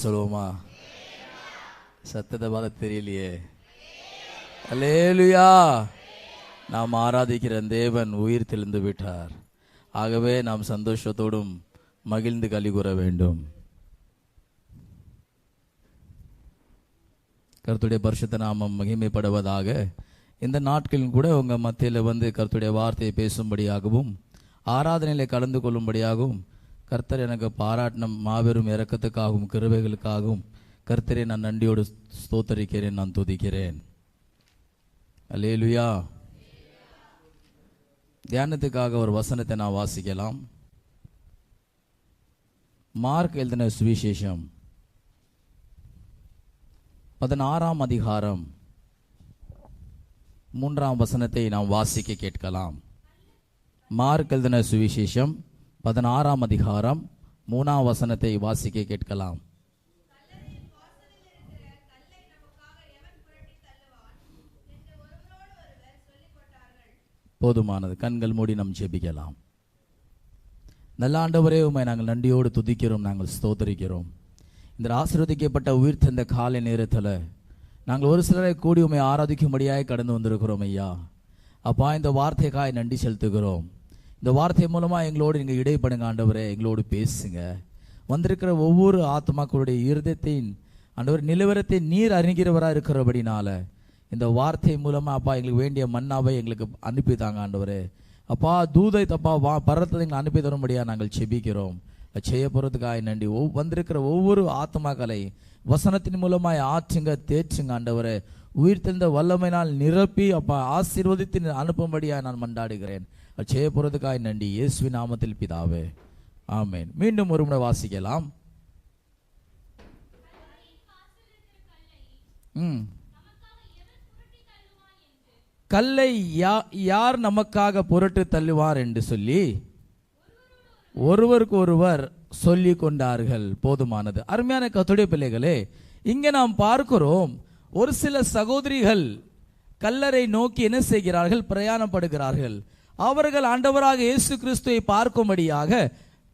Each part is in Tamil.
சொல்லுவோமா? சத்தத்தை பார்க்க தெரியலையே. அல்லேலூயா. நாம் ஆராதிக்கிற தேவன் உயிர் தெளிந்து விட்டார். ஆகவே நாம் சந்தோஷத்தோடும் மகிழ்ந்து களி கூற வேண்டும். கர்த்தருடைய பரிசுத்த நாமம் மகிமைப்படுவதாக. இந்த நாட்களில் கூட உங்கள் மத்தியில் கர்த்தருடைய வார்த்தையை பேசும்படியாகவும் ஆராதனையில் கலந்து கொள்ளும்படியாகவும் கர்த்தர் எனக்கு பாராட்டின மாபெரும் இரக்கத்துக்காகவும் கிருபைகளுக்காகவும் கர்த்தரை நான் நன்றியோடு ஸ்தோத்தரிக்கிறேன், நான் துதிக்கிறேன். அல்லேலூயா. தியானத்துக்காக ஒரு வசனத்தை நான் வாசிக்கலாம். மார்க் எழுதின சுவிசேஷம் 16ஆம் அதிகாரம் 3ஆம் வசனத்தை நாம் வாசிக்க கேட்கலாம். மார்க் எழுதின சுவிசேஷம் 16ஆம் அதிகாரம் 3ஆம் வசனத்தை வாசிக்க கேட்கலாம். போதுமானது. கண்கள் மூடி நாம் ஜெபிக்கலாம். நல்ல ஆண்டவரே, உம்மை நாங்கள் நன்றியோடு துதிக்கிறோம், நாங்கள் ஸ்தோத்தரிக்கிறோம். இந்த ஆசீர்வதிக்கப்பட்ட உயிர் தந்த காலை நேரத்தில் நாங்கள் ஒரு சிலரை கூடி உம்மை ஆராதிக்கும்படியாய் கடந்து வந்திருக்கிறோம் ஐயா. அப்பா, இந்த வார்த்தைக்காய் நன்றி செலுத்துகிறோம். இந்த வார்த்தை மூலமாக எங்களோடு நீங்கள் இடைப்படுங்க ஆண்டவரே, எங்களோடு பேசுங்க. வந்திருக்கிற ஒவ்வொரு ஆத்மாக்களுடைய இருதயத்தின் ஆண்டவர் நிலவரத்தை நீர் அறிகிறவராக இருக்கிறபடினால இந்த வார்த்தை மூலமாக அப்பா எங்களுக்கு வேண்டிய மன்னாவை எங்களுக்கு அனுப்பித்தாங்க ஆண்டவரே. அப்பா, தூதை தப்பா பரத்தை எங்களை அனுப்பி தரும்படியாக நாங்கள் செபிக்கிறோம். செய்ய போகிறதுக்காக நன்றி. வந்திருக்கிற ஒவ்வொரு ஆத்மாக்களை வசனத்தின் மூலமாய் ஆற்றுங்க, தேற்றுங்க ஆண்டவரே. உயிர் தெளிந்த வல்லமையினால் நிரப்பி அப்பா ஆசீர்வதித்து அனுப்பும்படியாக நான் மன்றாடுகிறேன். செய்ய போகிறதுக்காக நன்றி. இயேசுவின் நாமத்தில் பிதாவே, ஆமென். மீண்டும் ஒரு முறை வாசிக்கலாம். கல்லை யார் நமக்காக புரட்டு தள்ளுவார் என்று சொல்லி ஒருவருக்கு ஒருவர் சொல்லி கொண்டார்கள். போதுமானது. அருமையான கர்த்தருடைய பிள்ளைகளே, இங்கே நாம் பார்க்கிறோம், ஒரு சில சகோதரிகள் கல்லறை நோக்கி என்ன செய்கிறார்கள்? பிரயாணப்படுகிறார்கள். அவர்கள் ஆண்டவராக இயேசு கிறிஸ்துவை பார்க்கும்படியாக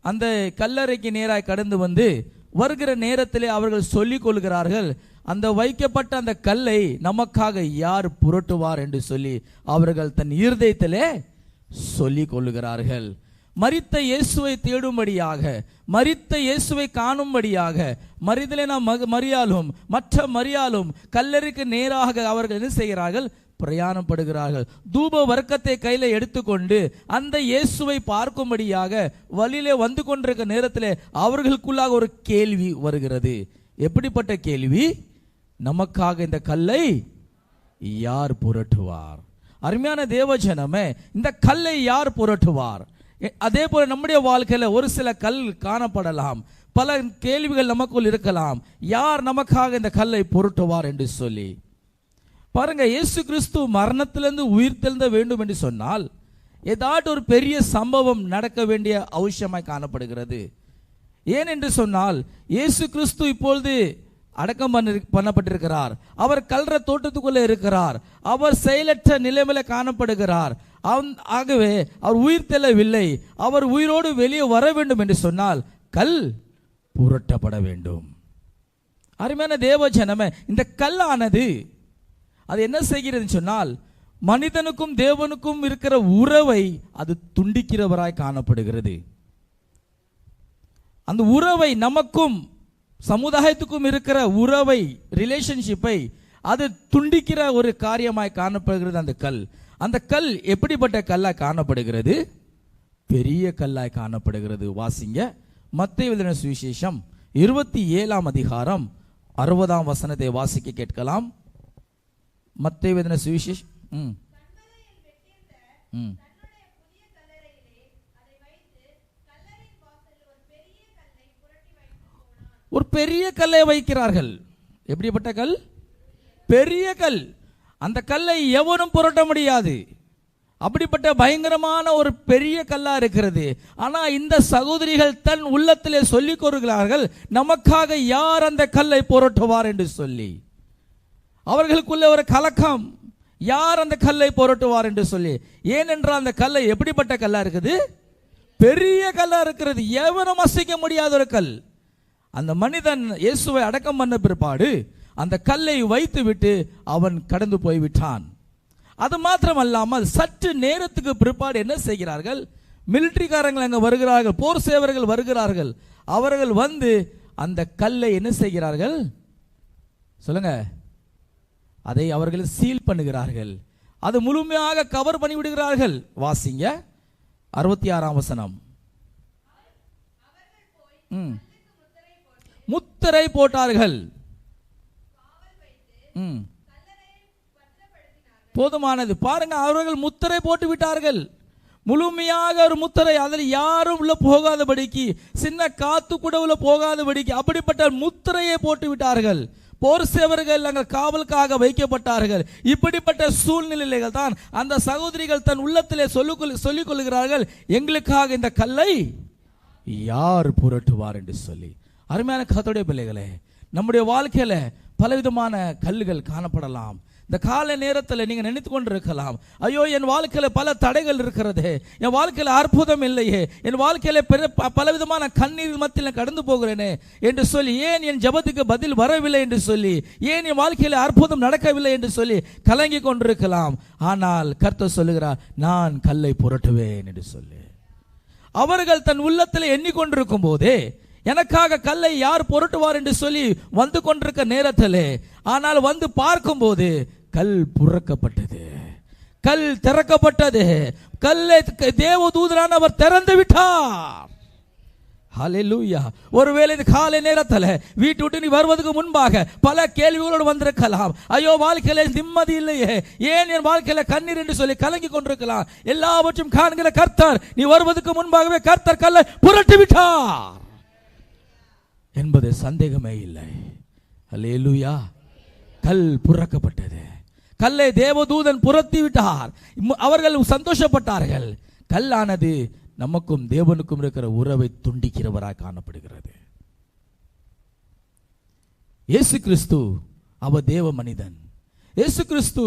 அந்த கல்லறைக்கு நேராக கடந்து வந்து வருகிற நேரத்திலே அவர்கள் சொல்லிக் கொள்கிறார்கள், அந்த வைக்கப்பட்ட அந்த கல்லை நமக்காக யார் புரட்டுவார் என்று சொல்லி அவர்கள் தன் இருதயத்திலே சொல்லிக் கொள்ளுகிறார்கள். மரித்த இயேசுவை தேடும்படியாக, மரித்த இயேசுவை காணும்படியாக, மரிதலே நாம் மரியாலும் மற்ற மரியாலும் கல்லறைக்கு நேராக அவர்கள் என்ன செய்கிறார்கள்? பிரயாணப்படுகிறார்கள். தூப வர்க்கத்தை கையில எடுத்துக்கொண்டு அந்த இயேசுவை பார்க்கும்படியாக வழியிலே வந்து கொண்டிருக்க நேரத்தில் அவர்களுக்குள்ளாக ஒரு கேள்வி வருகிறது. எப்படிப்பட்ட கேள்வி? நமக்காக இந்த கல்லை யார் புரட்டுவார்? அருமையான தேவஜனமே, இந்த கல்லை யார் புரட்டுவார்? அதே போல நம்முடைய வாழ்க்கையில ஒரு சில கல் காணப்படலாம், பல கேள்விகள் நமக்குள் இருக்கலாம். யார் நமக்காக இந்த கல்லை புரட்டுவார் என்று சொல்லி பாருங்க. இயேசு கிறிஸ்து மரணத்திலிருந்து உயிர் தெழுந்த வேண்டும் என்று சொன்னால் ஏதாட்டு ஒரு பெரிய சம்பவம் நடக்க வேண்டிய அவசியமாய் காணப்படுகிறது. ஏன் என்று சொன்னால், இயேசு கிறிஸ்து இப்பொழுது அடக்கம் பண்ணப்பட்டிருக்கிறார். அவர் கல்ற தோட்டத்துக்குள்ளே இருக்கிறார். அவர் செயலற்ற நிலைமையில காணப்படுகிறார். ஆகவே அவர் உயிர் தெள்ளவில்லை. அவர் உயிரோடு வெளியே வர வேண்டும் என்று சொன்னால் கல் புரட்டப்பட வேண்டும். அருமையான தேவ ஜனமே, இந்த கல்லானது அது என்ன செய்கிறது சொன்னால், மனிதனுக்கும் தேவனுக்கும் இருக்கிற உறவை அது துண்டிக்கிறவராய் காணப்படுகிறது. அந்த உறவை, நமக்கும் சமுதாயத்துக்கும் இருக்கிற உறவை, ரிலேஷன்ஷிப்பை அது துண்டிக்கிற ஒரு காரியமாய் காணப்படுகிறது அந்த கல். அந்த கல் எப்படிப்பட்ட கல்லாய் காணப்படுகிறது? பெரிய கல்லாய் காணப்படுகிறது. வாசிங்க, மத்தேயு எழுதின சுவிசேஷம் 27ஆம் அதிகாரம் 60ஆம் வசனத்தை வாசிக்க கேட்கலாம். மத்தேயு எழுதின சுவிசேஷம் ஒரு பெரிய கல்லை வைக்கிறார்கள். எப்படிப்பட்ட கல்? பெரிய கல். அந்த கல்லை எவனும் புரட்ட முடியாது. அப்படிப்பட்ட பயங்கரமான ஒரு பெரிய கல்லா இருக்கிறது. ஆனா இந்த சகோதரிகள் தன் உள்ளத்திலே சொல்லிக் கொள்கிறார்கள், நமக்காக யார் அந்த கல்லை புரட்டுவார் என்று சொல்லி. அவர்களுக்குள்ள ஒரு கலக்கம், யார் அந்த கல்லை புரட்டுவார் என்று சொல்லி. ஏனென்றால் அந்த கல்லை எப்படிப்பட்ட கல்லா இருக்குது? பெரிய கல்லா இருக்கிறது. எவனும் அசைக்க முடியாத ஒரு கல். அந்த மனிதன் இயேசுவை அடக்கம் பண்ண பிற்பாடு அந்த கல்லை வைத்து விட்டு அவன் கடந்து போய்விட்டான். அது மாத்திரமல்லாமல் சற்று நேரத்துக்கு பிற்பாடு என்ன செய்கிறார்கள், மிலிட்டரிக்காரங்கள் அங்கே வருகிறார்கள், போர் சேவர்கள் வருகிறார்கள். அவர்கள் வந்து அந்த கல்லை என்ன செய்கிறார்கள் சொல்லுங்க, அதை அவர்கள் சீல் பண்ணுகிறார்கள். அது முழுமையாக கவர் பண்ணி விடுகிறார்கள். வாசிங்க 66ஆம் வசனம். முத்திரை போட்டார்கள். போதுமானது. பாருங்க, அவர்கள் முத்திரை போட்டு விட்டார்கள். முழுமையாக ஒரு முத்திரை, அதில் யாரும் உள்ள போகாதபடிக்கு, சின்ன காத்து கூட உள்ள போகாதபடிக்கு அப்படிப்பட்ட முத்திரையை போட்டு விட்டார்கள். போர் சேவர்கள் அங்கே காவலுக்காக வைக்கப்பட்டார்கள். இப்படிப்பட்ட சூழ்நிலைகள் தான் அந்த சகோதரிகள் தன் உள்ளத்திலே சொல்லிக் கொள்கிறார்கள், எங்களுக்காக இந்த கல்லை யார் புரட்டுவார் என்று சொல்லி. அருமையான கர்த்தருடைய பிள்ளைகளே, நம்முடைய வாழ்க்கையில பலவிதமான கல்லுகள் காணப்படலாம். இந்த கால நேரத்தில் நீங்க நினைத்து கொண்டிருக்கலாம், ஐயோ என் வாழ்க்கையில பல தடைகள் இருக்கிறது, என் வாழ்க்கையில அற்புதம் இல்லையே, என் வாழ்க்கையில பலவிதமான கண்ணீர் மத்தியில் கடந்து போகிறேனே என்று சொல்லி, ஏன் என் ஜெபத்துக்கு பதில் வரவில்லை என்று சொல்லி, ஏன் என் வாழ்க்கையில அற்புதம் நடக்கவில்லை என்று சொல்லி கலங்கி கொண்டிருக்கலாம். ஆனால் கர்த்தர் சொல்லுகிறார், நான் கல்லை புரட்டுவேன் என்று சொல்லி. அவர்கள் தன் உள்ளத்தில் எண்ணிக்கொண்டிருக்கும் போதே எனக்காக கல்லை யார் புரட்டுவார் என்று சொல்லி வந்து கொண்டிருக்க நேரத்திலே, ஆனால் வந்து பார்க்கும்போது கல் புரக்கப்பட்டது, கல் திறக்கப்பட்டது. கல்லை தேவதூதரானவர் திறந்து விட்டார். ஹல்லேலூயா. ஒருவேளை இந்த காலை நேரத்தில் வீட்டு விட்டு நீ வருவதற்கு முன்பாக பல கேள்விகளோடு வந்திருக்கலாம். ஐயோ வாழ்க்கையில நிம்மதி இல்லையே, ஏன் என் வாழ்க்கையில கண்ணீர் என்று சொல்லி கலங்கி கொண்டிருக்கலாம். எல்லாவற்றும் காண்கிற கர்த்தர் நீ வருவதற்கு முன்பாகவே கர்த்தர் கல்லை புரட்டி விட்டார் என்பது சந்தேகமே இல்லை. ஹல்லேலூயா. கல் புரக்கப்பட்டது. கல்லை தேவதூதன் புரட்டி விட்டார். அவர்கள் சந்தோஷப்பட்டார்கள். கல்லானது நமக்கும் தேவனுக்கும் இருக்கிற உறவை துண்டிக்கிறவராக காணப்படுகிறது. இயேசு கிறிஸ்து அவர் தேவ மனிதன். இயேசு கிறிஸ்து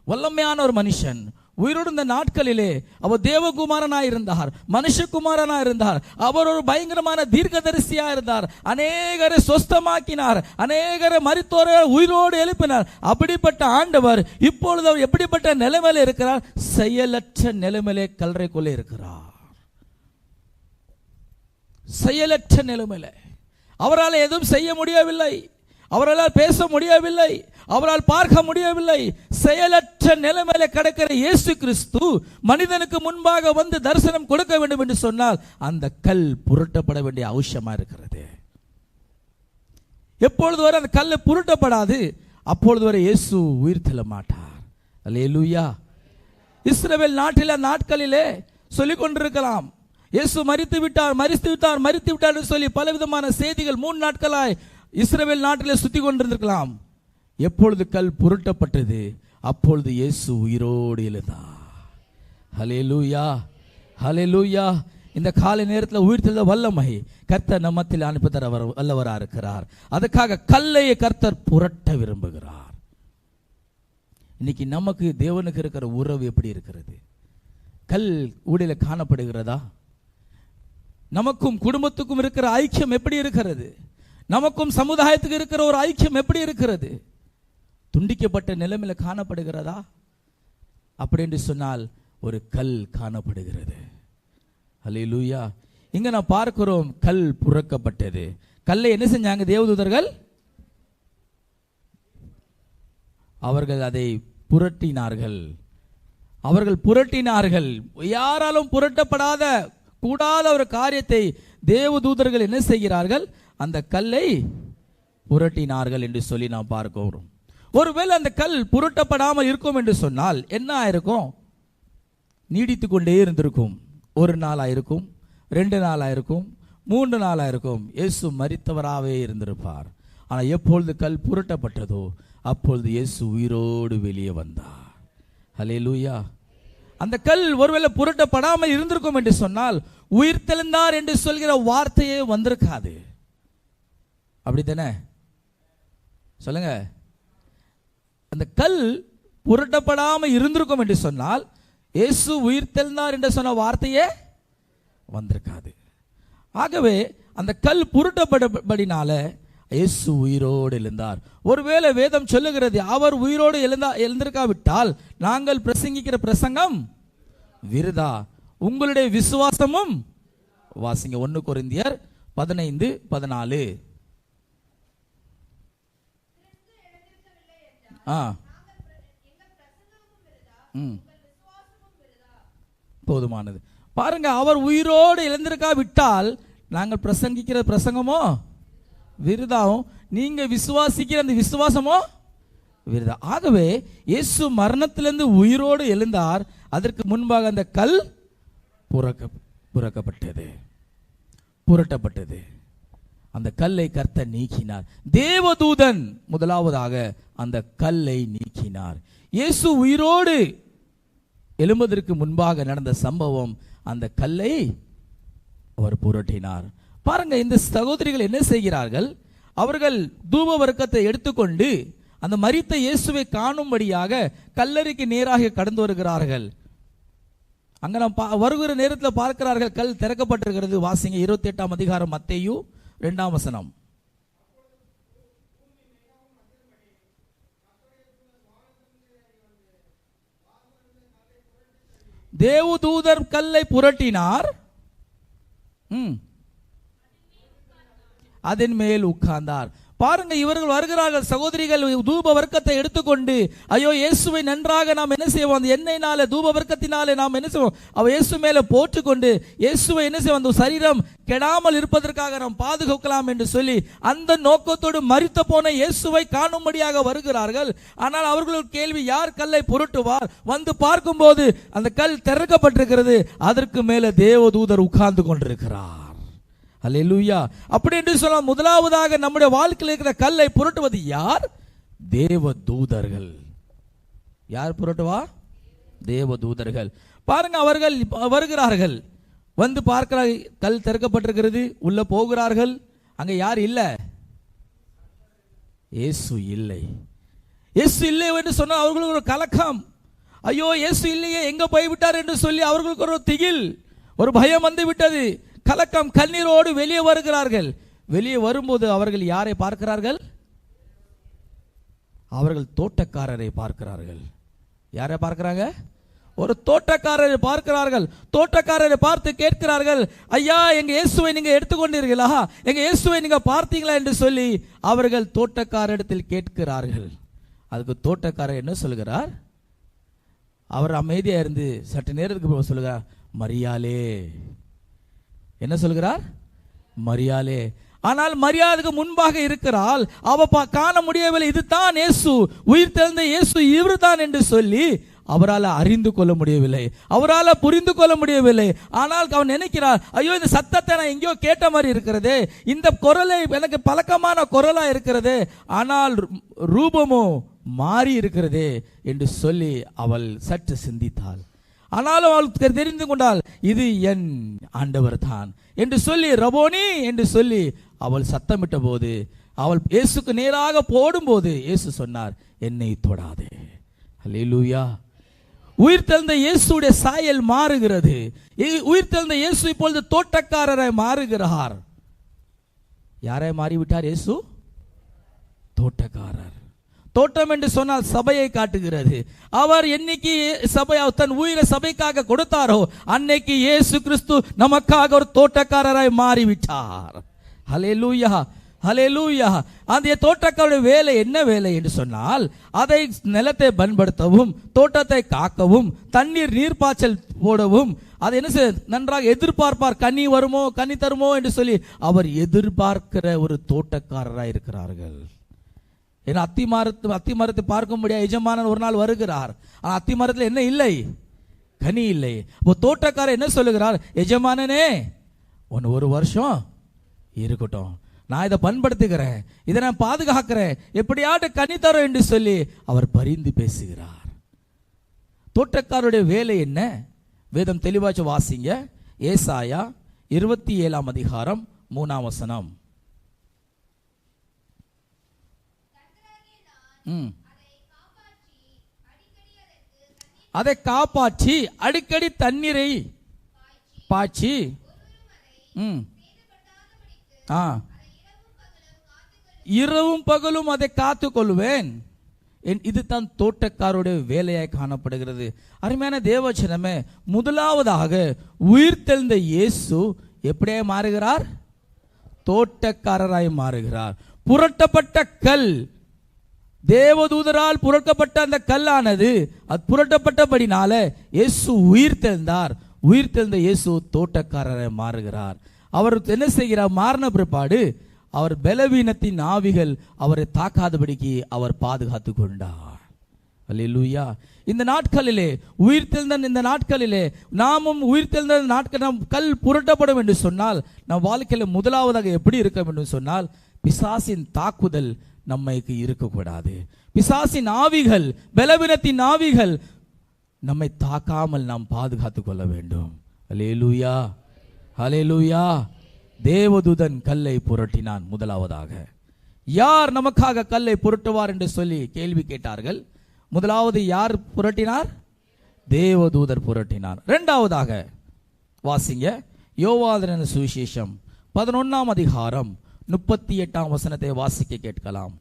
வல்லமையான ஒரு மனுஷன். உயிரோடு நாட்களிலே அவர் தேவகுமாரனாய் இருந்தார், மனுஷகுமாரனாய் இருந்தார். அவர் ஒரு பயங்கரமான தீர்க்கதரிசியா இருந்தார். அநேகரை சொஸ்தமாக்கினார், அநேகரை மரித்தோரை உயிரோடு எழுப்பினார். அப்படிப்பட்ட ஆண்டவர் இப்பொழுது அவர் எப்படிப்பட்ட நிலைமையில இருக்கிறார்? செயலற்ற நிலைமையிலே கல்லறைக்குள்ளே இருக்கிறார். செயலற்ற நிலைமையில அவரால் எதுவும் செய்ய முடியவில்லை, அவரால் பேச முடியவில்லை, அவரால் பார்க்க முடியவில்லை. செயலற்ற நிலைமையில கிடக்கிற இயேசு கிறிஸ்து மனிதனுக்கு முன்பாக வந்து தரிசனம் கொடுக்க வேண்டும் என்று சொன்னால் அந்த கல் புரட்டப்பட வேண்டிய அவசியமா இருக்கிறது. எப்பொழுது வரை அந்த கல் புரட்டப்படாது, அப்பொழுது வரை இயேசு உயிர் தெள்ள மாட்டார். அல்லேலூயா. இஸ்ரவேல் நாட்களிலே சொல்லிக் கொண்டிருக்கலாம், இயேசு மரித்து விட்டார் என்று சொல்லி பலவிதமான செய்திகள் 3 நாட்களாய் இஸ்ரவேல் நாட்டிலே சுத்தி கொண்டிருந்திருக்கலாம். எப்பொழுது கல் புரட்டப்பட்டது, அப்பொழுது இயேசு உயிரோடு எழுந்தார். ஹல்லேலூயா, ஹல்லேலூயா. இந்த காலை நேரத்தில் உயிர் தெழுந்த வல்லமை கர்த்தர் நம்மத்தில் அனுப்பி தர வல்லவரா இருக்கிறார். அதுக்காக கல்லையை கர்த்தர் புரட்ட விரும்புகிறார். இன்னைக்கு நமக்கு தேவனுக்கு இருக்கிற உறவு எப்படி இருக்கிறது? கல் ஊழில காணப்படுகிறதா? நமக்கும் குடும்பத்துக்கும் இருக்கிற ஐக்கியம் எப்படி இருக்கிறது? நமக்கும் சமுதாயத்துக்கு இருக்கிற ஒரு ஐக்கியம் எப்படி இருக்கிறது? துண்டிக்கப்பட்ட நிலைமையில காணப்படுகிறதா? அப்படி என்று சொன்னால் ஒரு கல் காணப்படுகிறது. அல்லேலூயா. இங்க நான் பார்க்கிறோம், கல் புரக்கப்பட்டது. கல்லை என்ன செஞ்சாங்க தேவதூதர்கள்? அவர்கள் அதை புரட்டினார்கள். அவர்கள் புரட்டினார்கள். யாராலும் புரட்டப்படாத கூடாத ஒரு காரியத்தை தேவதூதர்கள் என்ன செய்கிறார்கள்? அந்த கல்லை புரட்டினார்கள் என்று சொல்லி நாம் பார்க்கிறோம். ஒருவேளை அந்த கல் புரட்டப்படாமல் இருக்கும் என்று சொன்னால் என்ன ஆயிருக்கும்? நீடித்து கொண்டே இருந்திருக்கும். 1 நாளாயிருக்கும், 2 நாளாயிருக்கும், 3 நாளாயிருக்கும். இயேசு மரித்தவராகவே இருந்திருப்பார். ஆனால் எப்பொழுது கல் புரட்டப்பட்டதோ அப்பொழுது இயேசு உயிரோடு வெளியே வந்தார். ஹல்லேலூயா. அந்த கல் ஒருவேளை புரட்டப்படாமல் இருந்திருக்கும் என்று சொன்னால் உயிர் தெழுந்தார் என்று சொல்கிற வார்த்தையே வந்திருக்காது. அப்படித்தானே? சொல்லுங்க. அந்த கல் புரட்டப்படாமல் இருந்திருக்கும் என்று சொன்னால் இயேசு உயிர் தெழுந்தார் என்று சொன்ன வார்த்தையே வந்திருக்காது. ஆகவே அந்த கல் புரட்டப்பட்டபடினால இயேசு உயிரோடு எழுந்தார். ஒருவேளை வேதம் சொல்லுகிறது அவர் உயிரோடு எழுந்திருக்காவிட்டால் நாங்கள் பிரசங்கிக்கிற பிரசங்கம் விருதா, உங்களுடைய விசுவாசமும் வாசிங்க 1 கொரிந்தியர் 15:14. போதுமானது. பாருங்க, அவர் உயிரோடு எழுந்திருக்காவிட்டால் நாங்கள் பிரசங்கிக்கிற பிரசங்கமோ விருதாவும், நீங்க விசுவாசிக்கிற அந்த விசுவாசமோ விருதா. ஆகவே இயேசு மரணத்திலிருந்து உயிரோடு எழுந்தார். அதற்கு முன்பாக அந்த கல் புரட்டப்பட்டது. அந்த கல்லை கர்த்தர் நீக்கினார். தேவதூதன் முதலாவதாக அந்த கல்லை நீக்கினார். இயேசு உயிரோடு எழும்பதற்கு முன்பாக நடந்த சம்பவம், அந்த கல்லை அவர் புரட்டினார். பாருங்க, இந்த சகோதரிகள் என்ன செய்கிறார்கள்? அவர்கள் தூப வர்க்கத்தை எடுத்துக்கொண்டு அந்த மரித்த இயேசுவை காணும்படியாக கல்லறைக்கு நேராக கடந்து வருகிறார்கள். அங்க நாம் வருகிற நேரத்தில் பார்க்கிறார்கள், கல் திறக்கப்பட்டிருக்கிறது. வாசிங்க 28ஆம் அதிகாரம் மத்தேயு 2ஆம் வசனம். தேவதூதர் கல்லை புரட்டினார், அதன் மேல் உட்கார்ந்தார். பாருங்க, இவர்கள் வருகிறார்கள். சகோதரிகள் தூப வர்க்கத்தை எடுத்துக்கொண்டு, ஐயோ இயேசுவை நன்றாக நாம் என்ன செய்வோம், அந்த எண்ணெயினால தூப வர்க்கத்தினாலே நாம் என்ன செய்வோம், அவ இயேசு மேல போட்டுக்கொண்டு இயேசுவை என்ன செய்வோம், அந்த சரீரம் கெடாமல் இருப்பதற்காக நாம் பாதுகாக்கலாம் என்று சொல்லி அந்த நோக்கத்தோடு மரித்த போன இயேசுவை காணும்படியாக வருகிறார்கள். ஆனால் அவர்களுக்கு கேள்வி, யார் கல்லை புரட்டுவார்? வந்து பார்க்கும்போது அந்த கல் திறக்கப்பட்டிருக்கிறது. அதற்கு மேல தேவதூதர் உட்கார்ந்து கொண்டிருக்கிறார். அல்லேலூயா. அப்படி என்று சொன்னால் முதலாவதாக நம்முடைய வாழ்க்கையில் இருக்கிற கல்லை புரட்டுவது யார்? தேவதூதர்கள். யார் புரட்டுவா? தேவதூதர்கள். பாருங்க, அவர்கள் வருகிறார்கள், வந்து பார்க்கிற கல் திறக்கப்பட்டிருக்கிறது. உள்ள போகிறார்கள். அங்க யார் இல்ல? இயேசு இல்லை. இயேசு இல்லை என்று சொன்னால் அவர்களுக்கு ஒரு கலக்கம். ஐயோ இயேசு இல்லையே, எங்க போய்விட்டார் என்று சொல்லி அவர்களுக்கு ஒரு திகில், ஒரு பயம் வந்து விட்டது. கலக்கம், கண்ணீரோடு வெளியே வருகிறார்கள். வெளியே வரும்போது அவர்கள் யாரை பார்க்கிறார்கள்? அவர்கள் தோட்டக்காரரை பார்க்கிறார்கள். யாரை பார்க்கிறாங்க? ஒரு தோட்டக்காரரை பார்க்கிறார்கள். தோட்டக்காரரை பார்த்து கேட்கிறார்கள், ஐயா எங்க இயேசுவை நீங்க எடுத்துக்கொண்டீர்களா? எங்க இயேசுவை நீங்க பார்த்தீங்களா என்று சொல்லி அவர்கள் தோட்டக்காரரிடத்தில் கேட்கிறார்கள். அதுக்கு தோட்டக்காரர் என்ன சொல்கிறார்? அவர் அமைதியா இருந்து சற்று நேரத்துக்கு சொல்லுகிறார், மரியாளே. என்ன சொல்கிறார்? மரியாளே. ஆனால் மரியாதைக்கு முன்பாக இருக்கிறாள். அவ காண முடியவில்லை. இதுதான் இயேசு, உயிர் தெழுந்த இயேசு இவர்தான் என்று சொல்லி அவரால் அறிந்து கொள்ள முடியவில்லை, அவரால் புரிந்து கொள்ள முடியவில்லை. ஆனால் அவன் நினைக்கிறார், ஐயோ இந்த சத்தத்தை நான் எங்கேயோ கேட்ட மாதிரி இருக்கிறது, இந்த குரலை எனக்கு பழக்கமான குரலா இருக்கிறது, ஆனால் ரூபமோ மாறி இருக்கிறது என்று சொல்லி அவள் சற்று சிந்தித்தாள். ஆனாலும் அவள் தெரிந்து கொண்டாள், இது என் ஆண்டவர் தான் என்று சொல்லி ரபோனி என்று சொல்லி அவள் சத்தமிட்ட போது, அவள் இயேசுக்கு நேராக போடும்போது இயேசு சொன்னார், என்னை தொடாதே. அல்லேலூயா. உயிர் தெழுந்த இயேசுடைய சாயல் மாறுகிறது. உயிர் தெழுந்த இயேசு இப்பொழுது தோட்டக்காரரை மாறுகிறார். யாரை மாறிவிட்டார் இயேசு? தோட்டக்காரர். தோட்டம் என்று சொன்னால் சபையை காட்டுகிறது. அவர் என்னைக்கு சபை தன் உயிரை சபைக்காக கொடுத்தாரோ அன்னைக்கு இயேசு கிறிஸ்து நமக்காக ஒரு தோட்டக்காரராய் மாறிவிட்டார். ஹல்லேலூயா, ஹல்லேலூயா. அந்த தோட்டக்காரருடைய வேலை என்ன வேலை என்று சொன்னால், அதை நிலத்தை பண்படுத்தவும், தோட்டத்தை காக்கவும், தண்ணீர் நீர்ப்பாய்ச்சல் போடவும், அதை என்ன நன்றாக எதிர்பார்ப்பார். கனி வருமோ, கனி தருமோ என்று சொல்லி அவர் எதிர்பார்க்கிற ஒரு தோட்டக்காரராய் இருக்கிறார்கள். ஏன்னா அத்தி மரத்தை பார்க்கும்படியா எஜமானன் ஒரு நாள் வருகிறார். அத்தி மரத்தில் என்ன இல்லை? கனி இல்லை. அப்போ தோட்டக்காரர் என்ன சொல்லுகிறார்? எஜமானனே, ஒன்று ஒரு வருஷம் இருக்கட்டும், நான் இதை பண்படுத்துகிறேன், இதை நான் பாதுகாக்கிறேன், எப்படியாட்டு கனி தரும் என்று சொல்லி அவர் பரிந்து பேசுகிறார். தோட்டக்காரருடைய வேலை என்ன? வேதம் தெளிவாச்சு வாசிங்க. ஏசாயா 27ஆம் அதிகாரம் 3ஆம் வசனம். அதை காப்பாற்றி அடிக்கடி தண்ணீரை பாய்ச்சி இரவும் பகலும் அதை காத்து கொள்வேன். இதுதான் தோட்டக்காரோட வேலையாய் காணப்படுகிறது. அருமையான தேவச்சனமே, முதலாவதாக உயிர்த்தெழுந்த இயேசு எப்படியே மாறுகிறார்? தோட்டக்காரராய் மாறுகிறார். புரட்டப்பட்ட கல், தேவதூதரால் புரட்டப்பட்ட அந்த கல்லானது அது புரட்டப்பட்டபடினால இயேசு உயிர்த்தெழுந்தார். உயிர்த்தெழுந்த இயேசு தோட்டக்காரராய் மாறுகிறார். அவர் என்ன செய்கிறார்? மாறின பிற்பாடு அவர் பலவீனத்தின் ஆவிகள் அவரை தாக்காதபடிக்கு அவர் பாதுகாத்து கொண்டார். அல்லேலூயா. இந்த நாட்களிலே உயிர்த்தெழுந்த இந்த நாட்களிலே நாமும் உயிர்த்தெழுந்த நாட்கள் நாம் கல் புரட்டப்படும் என்று சொன்னால் நம் வாழ்க்கையில் முதலாவதாக எப்படி இருக்க வேண்டும் சொன்னால், பிசாசின் தாக்குதல் நம்மைக்கு இருக்கக்கூடாது. பிசாசின் ஆவிகள், பலவீனத்தின் ஆவிகள் நம்மை தாக்காமல் நாம் பாதுகாத்து கொள்ள வேண்டும். அல்லேலூயா, அல்லேலூயா. தேவதூதன் கல்லை புரட்டினான். முதலாவதாக யார் நமக்காக கல்லை புரட்டுவார் என்று சொல்லி கேள்வி கேட்டார்கள். முதலாவது யார் புரட்டினார்? தேவதூதர் புரட்டினார். இரண்டாவதாக வாசிங்க, யோவான் சுவிசேஷம் 11ஆம் அதிகாரம் 38ஆம் வசனத்தை வாசிக்க கேட்கலாம்.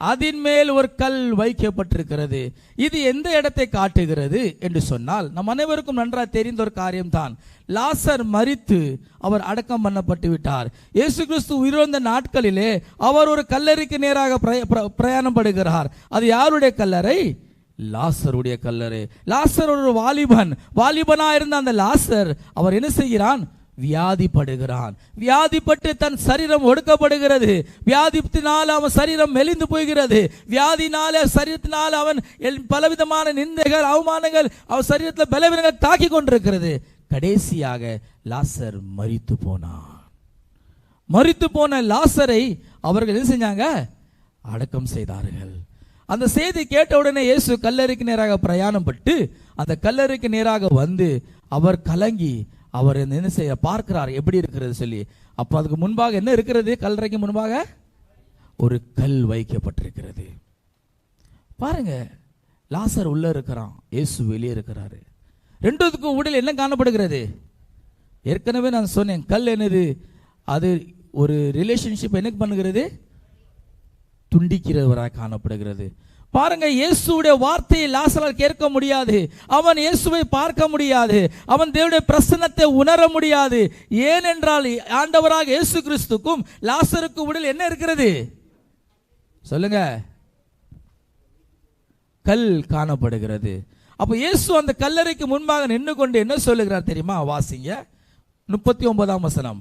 அதின் மேல் ஒரு கல் வைக்கப்பட்டிருக்கிறது. இது எந்த இடத்தை காட்டுகிறது என்று சொன்னால், நம் அனைவருக்கும் நன்றாக தெரிந்த ஒரு காரியம்தான். லாசர் மரித்து அவர் அடக்கம் பண்ணப்பட்டு விட்டார். இயேசு கிறிஸ்து உயிர்ந்த நாட்களிலே அவர் ஒரு கல்லறைக்கு நேராக பிரயாணம் படுகிறார். அது யாருடைய கல்லறை? லாசருடைய கல்லறை. லாசர் ஒரு வாலிபனா இருந்த அந்த லாசர் அவர் என்ன செய்கிறான்? வியாதிப்படுகிறான். வியாதிப்பட்டு தன் சரீரம் ஒடுக்கப்படுகிறது. வியாதித்தினால் அவன் சரீரம் மெலிந்து போகிறது. வியாதினால சரீரத்தினால் அவன் பலவிதமான நிந்தைகள், அவமானங்கள் அவன் சரீரத்தில் பலவீனங்கள் தாக்கி கொண்டிருக்கிறது. கடைசியாக லாசர் மரித்து போனான். மரித்து போன லாசரை அவர்கள் என்ன செஞ்சாங்க? அடக்கம் செய்தார்கள். அந்த செய்தி கேட்ட உடனே இயேசு கல்லறைக்கு நேராக பிரயாணம் பட்டு அந்த கல்லறைக்கு நேராக வந்து அவர் கலங்கி அவர் என்ன செய்ய பார்க்கிறார், எப்படி இருக்கிறது சொல்லி. அப்போ அதுக்கு முன்பாக என்ன இருக்கிறது? கல்லறைக்கு முன்பாக ஒரு கல் வைக்கப்பட்டிருக்கிறது. பாருங்க, லாசர் உள்ள இருக்கிறான், இயேசு வெளியே இருக்கிறாரு. ரெண்டுத்துக்கும் உடல் என்ன காணப்படுகிறது? ஏற்கனவே நான் சொன்னேன், கல் என்னது? அது ஒரு ரிலேஷன்ஷிப் என்ன பண்ணுகிறது? துண்டிக்கிறவராக காணப்படுகிறது. பாருங்க, இயேசுடைய வார்த்தையை லாசரால் கேட்க முடியாது. அவன் இயேசுவை பார்க்க முடியாது. அவன் தேவனுடைய பிரசன்னத்தை உணர முடியாது. ஏனென்றால் ஆண்டவராக இயேசு கிறிஸ்துக்கும் லாசருக்கு உடல் என்ன இருக்கிறது? சொல்லுங்க, கல் காணப்படுகிறது. அப்ப இயேசு அந்த கல்லறைக்கு முன்பாக நின்று கொண்டு என்ன சொல்லுகிறார் தெரியுமா? வாசிங்க 39ஆம் வசனம்.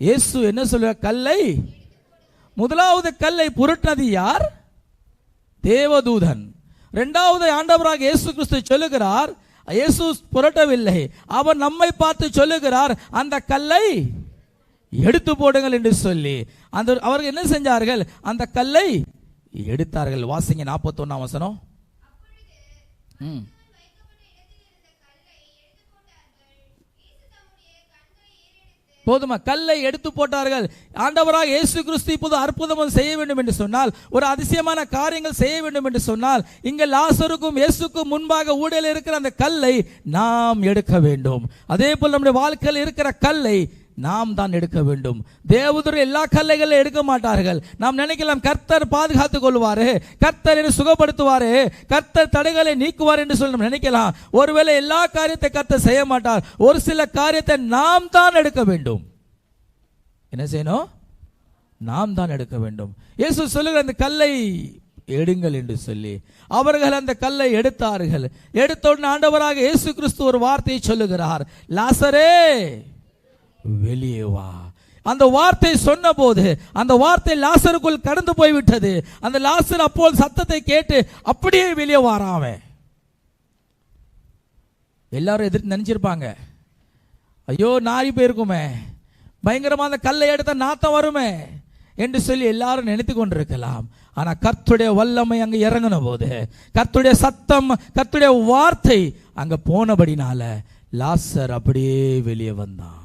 இயேசு என்ன சொல்லுவார்? கல்லை, முதலாவது கல்லை புரட்டினது யார்? தேவதூதன். இரண்டாவது ஆண்டவராக இயேசு கிறிஸ்து சொல்லுகிறார், இயேசு புரட்டவில்லை, அவன் நம்மை பார்த்து சொல்லுகிறார், அந்த கல்லை எடுத்து போடுங்கள் என்று சொல்லி அந்த அவர்கள் என்ன செஞ்சார்கள்? அந்த கல்லை எடுத்தார்கள். வாசிங்க 41ஆம் வசனம். போதுமா? கல்லை எடுத்து போட்டார்கள். ஆண்டவராக இயேசு கிறிஸ்து இப்போது அற்புதம் செய்ய வேண்டும் என்று சொன்னால், ஒரு அதிசயமான காரியங்கள் செய்ய வேண்டும் என்று சொன்னால், இங்க லாசருக்கும் இயேசுக்கும் முன்பாக ஊடலில் இருக்கிற அந்த கல்லை நாம் எடுக்க வேண்டும். அதே போல் நம்முடைய வாழ்க்கையில் இருக்கிற கல்லை நாம் தான் எடுக்க வேண்டும். தேவதூதர் எல்லா கல்லைகளை எடுக்க மாட்டார்கள். நாம் நினைக்கலாம் கர்த்தர் பாதுகாத்துக் கொள்வாரு, கர்த்தர் சுகப்படுத்துவாரு, கர்த்தர் தடைகளை நீக்குவார் என்று சொல்லி நினைக்கலாம். ஒருவேளை எல்லா காரியத்தை கர்த்தர் செய்ய மாட்டார். ஒரு சில காரியத்தை நாம் தான் எடுக்க வேண்டும். என்ன செய்யணும்? நாம் தான் எடுக்க வேண்டும். இயேசு சொல்லுகிற அந்த கல்லை எடுங்கள் என்று சொல்லி அவர்கள் அந்த கல்லை எடுத்தார்கள். எடுத்த உடனே ஆண்டவராக இயேசு கிறிஸ்து ஒரு வார்த்தையை சொல்லுகிறார், லாசரே வெளியே வா. அந்த வார்த்தை சொன்ன போது அந்த வார்த்தை லாசருக்குள் கடந்து போய்விட்டது. அந்த லாசர் அப்போது சத்தத்தை கேட்டு அப்படியே வெளியே வாராம. எல்லாரும் எதிர்த்து நினைச்சிருப்பாங்க, ஐயோ நாரி போயிருக்குமே, பயங்கரமான கல்லை எடுத்த நாத்தம் வருமே என்று சொல்லி எல்லாரும் நினைத்து கொண்டிருக்கலாம். ஆனா கர்த்தருடைய வல்லமை அங்க இறங்கின போது, கர்த்தருடைய சத்தம், கர்த்தருடைய வார்த்தை அங்க போனபடினால லாசர் அப்படியே வெளியே வந்தான்.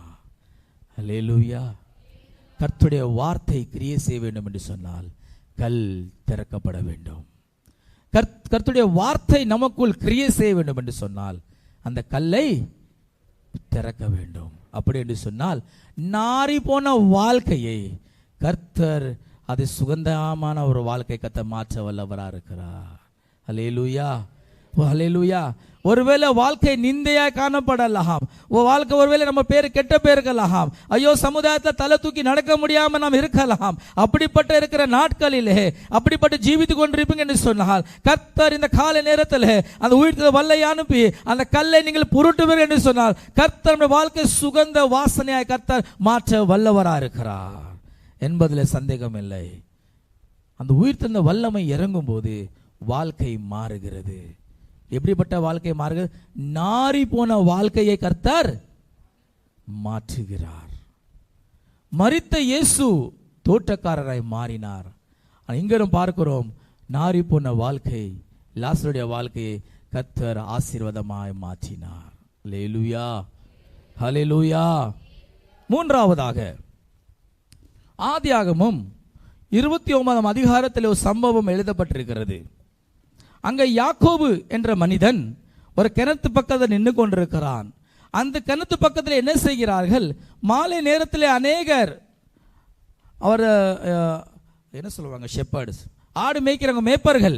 அல்லேலூயா. கர்த்தருடைய வார்த்தை கிரியை செய்ய வேண்டும் என்று சொன்னால் கல் திறக்கப்பட வேண்டும். கர்த்தருடைய வார்த்தை நமக்குள் கிரியை செய்ய வேண்டும் என்று சொன்னால் அந்த கல்லை திறக்க வேண்டும். அப்படி என்று சொன்னால் நாறி போன வாழ்க்கையை கர்த்தர் அது சுகந்தமான ஒரு வாழ்க்கை கர்த்தர் மாற்ற வல்லவராக இருக்கிறார். அல்லேலூயா, அல்லேலூயா. ஒருவேளை வாழ்க்கை நிந்தையா காணப்படலாம், வாழ்க்கை ஒருவேளை நம்ம பேரு கெட்ட பேருக்கலாம், ஐயோ சமுதாயத்தில் தலை தூக்கி நடக்க முடியாம நாம் இருக்கலாம். அப்படிப்பட்ட இருக்கிற நாட்களிலே அப்படிப்பட்ட ஜீவித்து கொண்டிருப்பீங்க என்று சொன்னால் கர்த்தர் இந்த கால நேரத்தில் அந்த உயிர்த்த வல்லை அனுப்பி அந்த கல்லை நீங்கள் புரட்டுவீர்கள் என்று சொன்னால் கர்த்தர் வாழ்க்கை சுகந்த வாசனையாய் கர்த்தர் மாற்ற வல்லவராக இருக்கிறார் என்பதில் சந்தேகம் இல்லை. அந்த உயிர்த்த வல்லமை இறங்கும் போது வாழ்க்கை மாறுகிறது. எப்படிப்பட்ட வாழ்க்கை மாறுகிறது? நாறி போன வாழ்க்கையை கர்த்தர் மாற்றுகிறார். மரித்த இயேசு தோட்டக்காரராய் மாறினார். இங்கரும் பார்க்கிறோம், நாறி போன வாழ்க்கை லாசருடைய வாழ்க்கையை கர்த்தர் ஆசீர்வாதமாய் மாற்றினார். அல்லேலூயா, ஹல்லேலூயா. மூன்றாவதாக ஆதியாகமம் 29ஆம் அதிகாரத்தில் ஒரு சம்பவம் எழுதப்பட்டிருக்கிறது. அங்க யாக்கோபு என்ற மனிதன் ஒரு கிணத்து பக்கத்தில் நின்று கொண்டிருக்கிறான். அந்த கிணத்து பக்கத்தில் என்ன செய்கிறார்கள்? மாலை நேரத்தில் அநேகர் அவர் என்ன சொல்லுவாங்க, ஷெப்பர்ட்ஸ், ஆடு மேய்க்கிறவங்க, மேய்ப்பர்கள்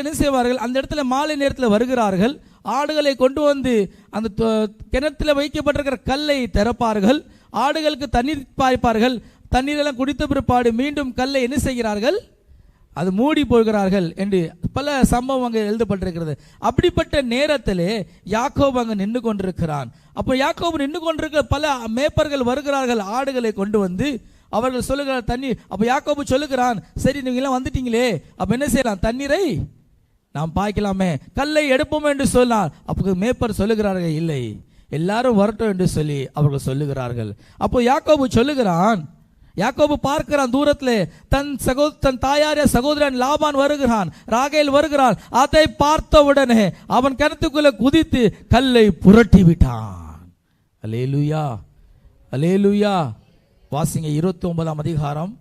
என்ன செய்வார்கள்? அந்த இடத்துல மாலை நேரத்தில் வருகிறார்கள். ஆடுகளை கொண்டு வந்து அந்த கிணத்துல வைக்கப்பட்டிருக்கிற கல்லை திறப்பார்கள். ஆடுகளுக்கு தண்ணீர் பாய்ப்பார்கள். தண்ணீரெல்லாம் குடித்த பிற்பாடு மீண்டும் கல்லை என்ன செய்கிறார்கள்? அது மூடி போகிறார்கள் என்று பல சம்பவம் அங்கே எழுதப்பட்டிருக்கிறது. அப்படிப்பட்ட நேரத்திலே யாக்கோபு அங்கே நின்று கொண்டிருக்கிறான். அப்போ யாக்கோபு நின்று கொண்டிருக்கிற பல மேய்ப்பர்கள் வருகிறார்கள் ஆடுகளை கொண்டு வந்து. அவர்கள் சொல்லுகிறார் தண்ணீர். அப்போ யாக்கோபு சொல்லுகிறான், சரி நீங்க எல்லாம் வந்துட்டீங்களே, அப்ப என்ன செய்யலாம்? தண்ணீரை நாம் பாய்க்கலாமே, கல்லை எடுப்போம் என்று சொன்னார். அப்போ மேய்ப்பர் சொல்லுகிறார்கள், இல்லை எல்லாரும் வரட்டும் என்று சொல்லி அவர்கள் சொல்லுகிறார்கள். அப்போ யாக்கோபு சொல்லுகிறான், யாக்கோபு பார்க்கிறான் தூரத்தில் தன் தாயாரிய சகோதரன் லாபான் வருகிறான், ராகேல் வருகிறான். அதை பார்த்தவுடனே அவன் கிணத்துக்குள்ள குதித்து கல்லை புரட்டி விட்டான். அல்லேலூயா, அல்லேலூயா. வாசிங்க 29ஆம் அதிகாரம்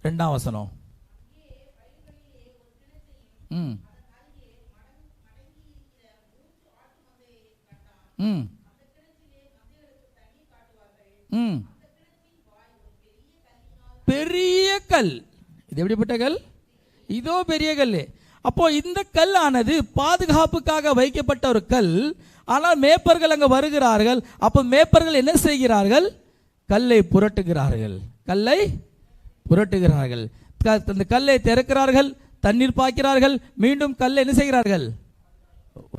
2ஆம் வசனம். பெரிய கல். இது எப்படிப்பட்ட கல்? இதோ பெரிய கல். அப்போ இந்த கல் ஆனது பாதுகாப்புக்காக வைக்கப்பட்ட ஒரு கல். ஆனால் மேய்ப்பர்கள் அங்க வருகிறார்கள். அப்போ மேய்ப்பர்கள் என்ன செய்கிறார்கள்? கல்லை புரட்டுகிறார்கள். கல்லை புரட்டுகிறார்கள். அந்த கல்லை திறக்கிறார்கள், தண்ணீர் பாய்க்கிறார்கள், மீண்டும் கல்லை என்ன செய்கிறார்கள்?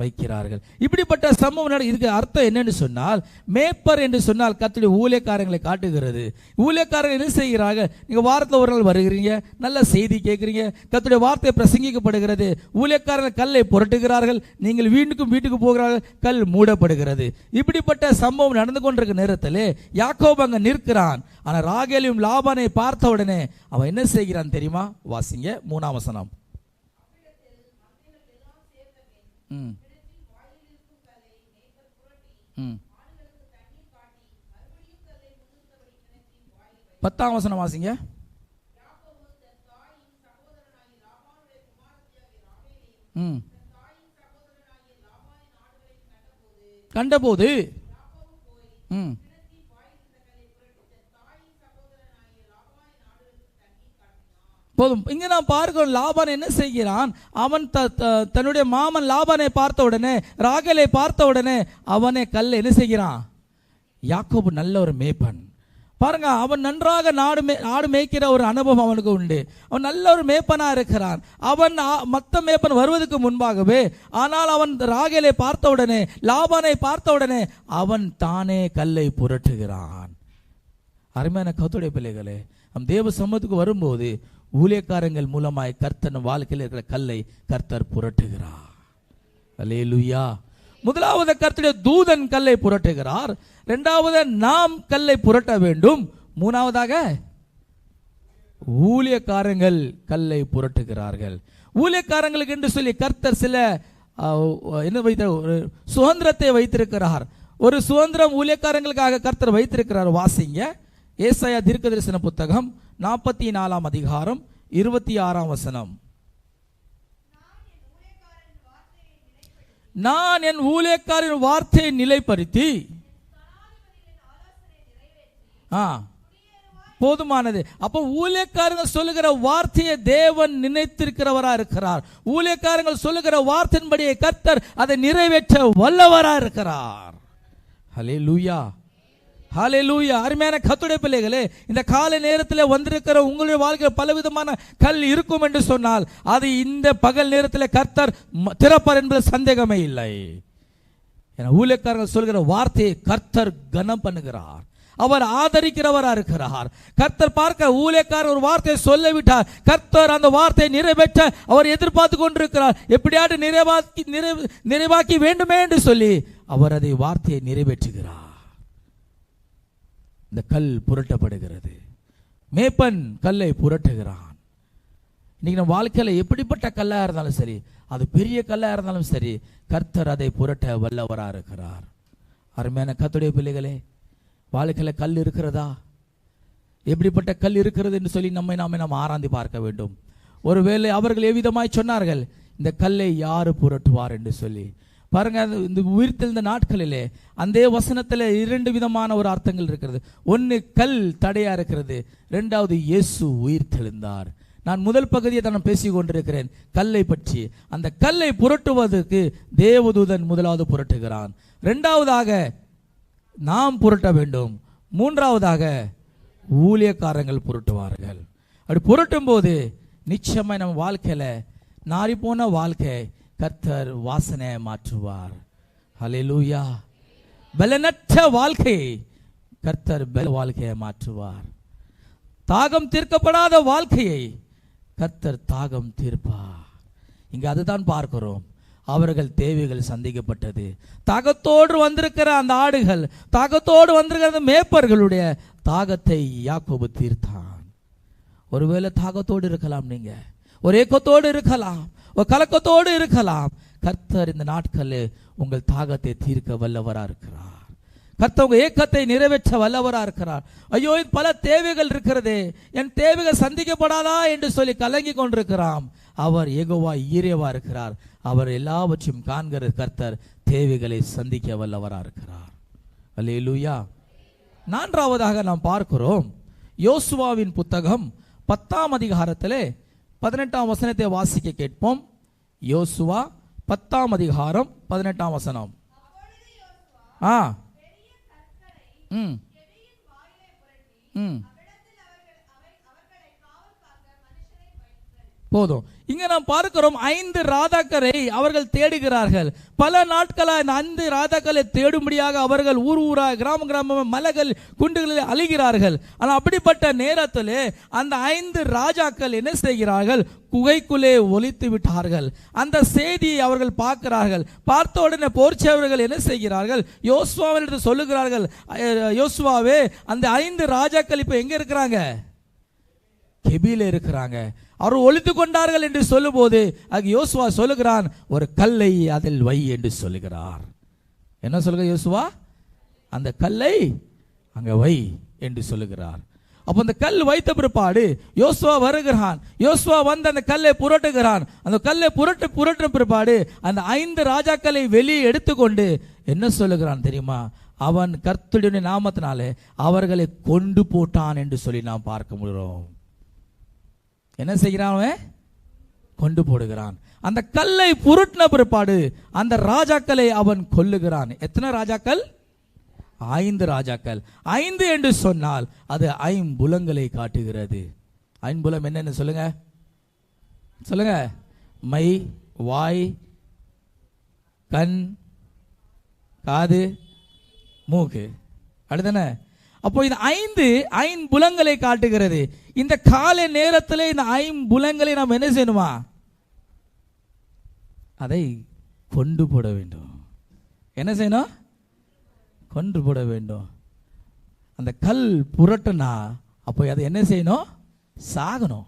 வைக்கிறார்கள். இப்படிப்பட்ட சம்பவம். இதுக்கு அர்த்தம் என்னன்னு சொன்னால், மேய்ப்பர் என்று சொன்னால் கர்த்தருடைய ஊழியக்காரங்களை காட்டுகிறது. ஊழியக்காரர்கள் என்ன செய்கிறார்கள்? நீங்க வாரத்தில் ஒரு நாள் வருகிறீங்க, நல்ல செய்தி கேட்குறீங்க, கர்த்தருடைய வார்த்தை பிரசங்கிக்கப்படுகிறது, ஊழியக்காரர்கள் கல்லை புரட்டுகிறார்கள், நீங்கள் வீட்டுக்கு போகிறார்கள், கல் மூடப்படுகிறது. இப்படிப்பட்ட சம்பவம் நடந்து கொண்டிருக்கிற நேரத்தில் யாக்கோபு அங்க நிற்கிறான். ஆனா ராகேலையும் லாபானை பார்த்த உடனே அவன் என்ன செய்கிறான் தெரியுமா? வாசிங்க 3ஆம் வசனம். ம் 10ஆம் வசனம் வாசிங்க. கண்டபோது போதும். இங்க நான் பார்க்கிறோம், லாபான் என்ன செய்கிறான்? அவன் தன்னுடைய மாமன் லாபானை பார்த்த உடனே, ராகேலை பார்த்த உடனே அவனை கல்லை என்ன செய்கிறான்? யாக்கோபு நல்ல ஒரு மேய்ப்பன் பாருங்க, அவன் நன்றாக ஆடு மேய்க்கிற ஒரு அனுபவம் அவனுக்கு உண்டு. அவன் நல்ல ஒரு மேய்ப்பனா இருக்கிறான். அவன் மற்ற மேய்ப்பன் வருவதற்கு முன்பாகவே, ஆனால் அவன் ராகேலை பார்த்த உடனே, லாபானை பார்த்த உடனே அவன் தானே கல்லை புரட்டுகிறான். அருமையான கர்த்தருடைய பிள்ளைகளே, நம் தேவ சமூகத்துக்கு வரும்போது ஊழியக்காரங்கள் மூலமாய் கர்த்தர் வாழ்க்கையில் இருக்கிற கல்லை கர்த்தர் புரட்டுகிறார். அல்லேலூயா. முதலாவது கர்த்தருடைய தூதன் கல்லை புரட்டுகிறார். இரண்டாவது நாம் கல்லை புரட்ட வேண்டும். மூணாவதாக ஊழியக்காரங்கள் கல்லை புரட்டுகிறார்கள். ஊழியக்காரங்களுக்கு என்று சொல்லி கர்த்தர் சில என்ன வைத்த சுதந்திரத்தை வைத்திருக்கிறார். ஒரு சுதந்திரம் ஊழியக்காரங்களுக்காக கர்த்தர் வைத்திருக்கிறார். வாசிங்க ஏசாயா தீர்க்கதரிசன புத்தகம் 44ஆம் அதிகாரம் 26ஆம் வசனம். நான் என் ஊழியக்காரரின் வார்த்தையை நிலைப்படுத்தி போதுமானது. அப்போ ஊழியக்காரங்க சொல்லுகிற வார்த்தையை தேவன் நினைத்திருக்கிறவரா இருக்கிறார். ஊழியக்காரங்கள் சொல்லுகிற வார்த்தையின்படியே கர்த்தர் அதை நிறைவேற்ற வல்லவரா இருக்கிறார். ஹல்லேலூயா, ஹல்லேலூயா. அருமையான கர்த்தருடைய பிள்ளைகளே, இந்த காலை நேரத்தில் வந்திருக்கிற உங்களுடைய வாழ்க்கையில் பலவிதமான கல் இருக்கும் என்று சொன்னால் அது இந்த பகல் நேரத்தில் கர்த்தர் திறப்பார் என்பது சந்தேகமே இல்லை. ஊழியக்காரர்கள் சொல்கிற வார்த்தையை கர்த்தர் கனம் பண்ணுகிறார், அவர் ஆதரிக்கிறவரா இருக்கிறார். கர்த்தர் பார்க்க ஊழியக்காரர் ஒரு வார்த்தையை சொல்லிவிட்டார், கர்த்தர் அந்த வார்த்தையை நிறைவேற்ற அவர் எதிர்பார்த்து கொண்டிருக்கிறார். எப்படியாவது நிறைவாக்கி வேண்டுமே என்று சொல்லி அவர் அதை வார்த்தையை நிறைவேற்றுகிறார். இந்த கல் புரட்டப்படுகிறது. மேப்பன் கல்லை புரட்டுகிறான். இன்னைக்கு நம்ம வாழ்க்கையில எப்படிப்பட்ட கல்லா இருந்தாலும் சரி, அது பெரிய கல்லா இருந்தாலும் சரி, கர்த்தர் அதை புரட்ட வல்லவரா இருக்கிறார். அருமையான கர்த்தருடைய பிள்ளைகளே, வாழ்க்கையில கல் இருக்கிறதா? எப்படிப்பட்ட கல் இருக்கிறது என்று சொல்லி நாம் ஆராய்ந்து பார்க்க வேண்டும். ஒருவேளை அவர்கள் எவ்விதமாய் சொன்னார்கள், இந்த கல்லை யாரு புரட்டுவார் என்று சொல்லி. பாருங்க, இந்த உயிர்த்தெழுந்த நாட்களிலே அந்த வசனத்தில் 2 விதமான ஒரு அர்த்தங்கள் இருக்கிறது. ஒன்று கல் தடையா இருக்கிறது, 2வது இயேசு உயிர்த்தெழுந்தார். நான் முதல் பகுதியை தான் பேசிக் கொண்டிருக்கிறேன் கல்லை பற்றி. அந்த கல்லை புரட்டுவதற்கு தேவதூதன் முதலாவது புரட்டுகிறான், 2வதாக நாம் புரட்ட வேண்டும், 3வதாக ஊழியக்காரங்கள் புரட்டுவார்கள். அப்படி புரட்டும் போது நிச்சயமாய் நம்ம வாழ்க்கையில நாரி போன வாழ்க்கை கர்த்தர் வாசனை மாற்றுவார். ஹல்லேலூயா. பலனற்ற வாழ்க்கையை கர்த்தர் பல வாழ்க்கையை மாற்றுவார். தாகம் தீர்க்கப்படாத வாழ்க்கையை கர்த்தர் தாகம் தீர்ப்பார். இங்க அதுதான் பார்க்கிறோம். அவர்கள் தேவைகள் சந்திக்கப்பட்டது. தாகத்தோடு வந்திருக்கிற அந்த ஆடுகள், தாகத்தோடு வந்திருக்கிற அந்த மேய்ப்பர்களுடைய தாகத்தை யாக்கோபு தீர்த்தான். ஒருவேளை தாகத்தோடு இருக்கலாம், நீங்க ஒரு ஏக்கத்தோடு இருக்கலாம், ஒரு கலக்கத்தோடு இருக்கலாம். கர்த்தர் இந்த நாட்களில் உங்கள் தாகத்தை தீர்க்க வல்லவரா இருக்கிறார். கர்த்தர் உங்க ஏக்கத்தை நிறைவேற்ற வல்லவரா இருக்கிறார். ஐயோ, பல தேவைகள் இருக்கிறதே, என் தேவைகள் சந்திக்கப்படாதா என்று சொல்லி கலங்கி கொண்டிருக்கிறான். அவர் யெகோவா ஈரேவா இருக்கிறார். அவர் எல்லாவற்றையும் காண்கிற கர்த்தர் தேவைகளை சந்திக்க வல்லவரா இருக்கிறார். அல்லேலூயா. 4வதாக நாம் பார்க்கிறோம், யோசுவாவின் புத்தகம் 10ஆம் அதிகாரத்திலே 18ஆம் வசனத்தை வாசிக்க கேட்போம். யோசுவா 10ஆம் அதிகாரம் 18ஆம் வசனம். போதும். இங்க நாம் பார்க்கிறோம், 5 ராஜாக்களை அவர்கள் தேடுகிறார்கள். பல நாட்களாக இந்த 5 ராஜாக்களை தேடும்படியாக அவர்கள் ஊர் ஊரா, கிராம கிராம, மலைகள், குண்டுகளில் அழிகிறார்கள். ஆனால் அப்படிப்பட்ட நேரத்தில் அந்த 5 ராஜாக்கள் என்ன செய்கிறார்கள்? குகைக்குள்ளே ஒளித்து விட்டார்கள். அந்த செய்தியை அவர்கள் பார்க்கிறார்கள். பார்த்த உடனே போர்ச்சவர்கள் என்ன செய்கிறார்கள்? யோசுவாவிற்கு சொல்லுகிறார்கள், யோசுவாவே, அந்த 5 ராஜாக்கள் இப்ப எங்க இருக்கிறாங்க? கெபில இருக்கிறாங்க. அவர் ஒளித்து கொண்டார்கள் என்று சொல்லும் போது யோசுவா சொல்லுகிறான், ஒரு கல்லை அதில் வை என்று சொல்லுகிறார். என்ன சொல்லுங்க யோசுவா? அந்த கல்லை அங்க வை என்று சொல்லுகிறார். அப்ப அந்த கல் வைத்த பிற்பாடு யோசுவா வருகிறான். யோசுவா வந்து அந்த கல்லை புரட்டுகிறான். அந்த கல்லை புரட்ட பிற்பாடு அந்த 5 ராஜாக்களை வெளியே எடுத்துக்கொண்டு என்ன சொல்லுகிறான் தெரியுமா? அவன் கர்த்தருடைய நாமத்தினாலே அவர்களை கொண்டு போட்டான் என்று சொல்லி நாம் பார்க்க முடியும். என்ன செய்கிறான்? கொண்டு போடுகிறான். அந்த கல்லை புரட்டின பிற்பாடு அந்த ராஜாக்களை அவன் கொல்லுகிறான். எத்தனை ராஜாக்கள்? 5 ராஜாக்கள். 5 என்று சொன்னால் அது 5 புலங்களை காட்டுகிறது. 5 புலம் என்னன்னு சொல்லுங்க, சொல்லுங்க. மை, வாய், கண், காது, மூக்கு. அடுத்தன. அப்போ இந்த 5 புலங்களை காட்டுகிறது. இந்த காலை நேரத்தில் இந்த 5 புலங்களை நாம் என்ன செய்யணுமா? அதை கொண்டு போட வேண்டும். என்ன செய்யணும்? கொண்டு போட வேண்டும். அந்த கல் புரட்டுனா அப்போ அதை என்ன செய்யணும்? சாகணும்.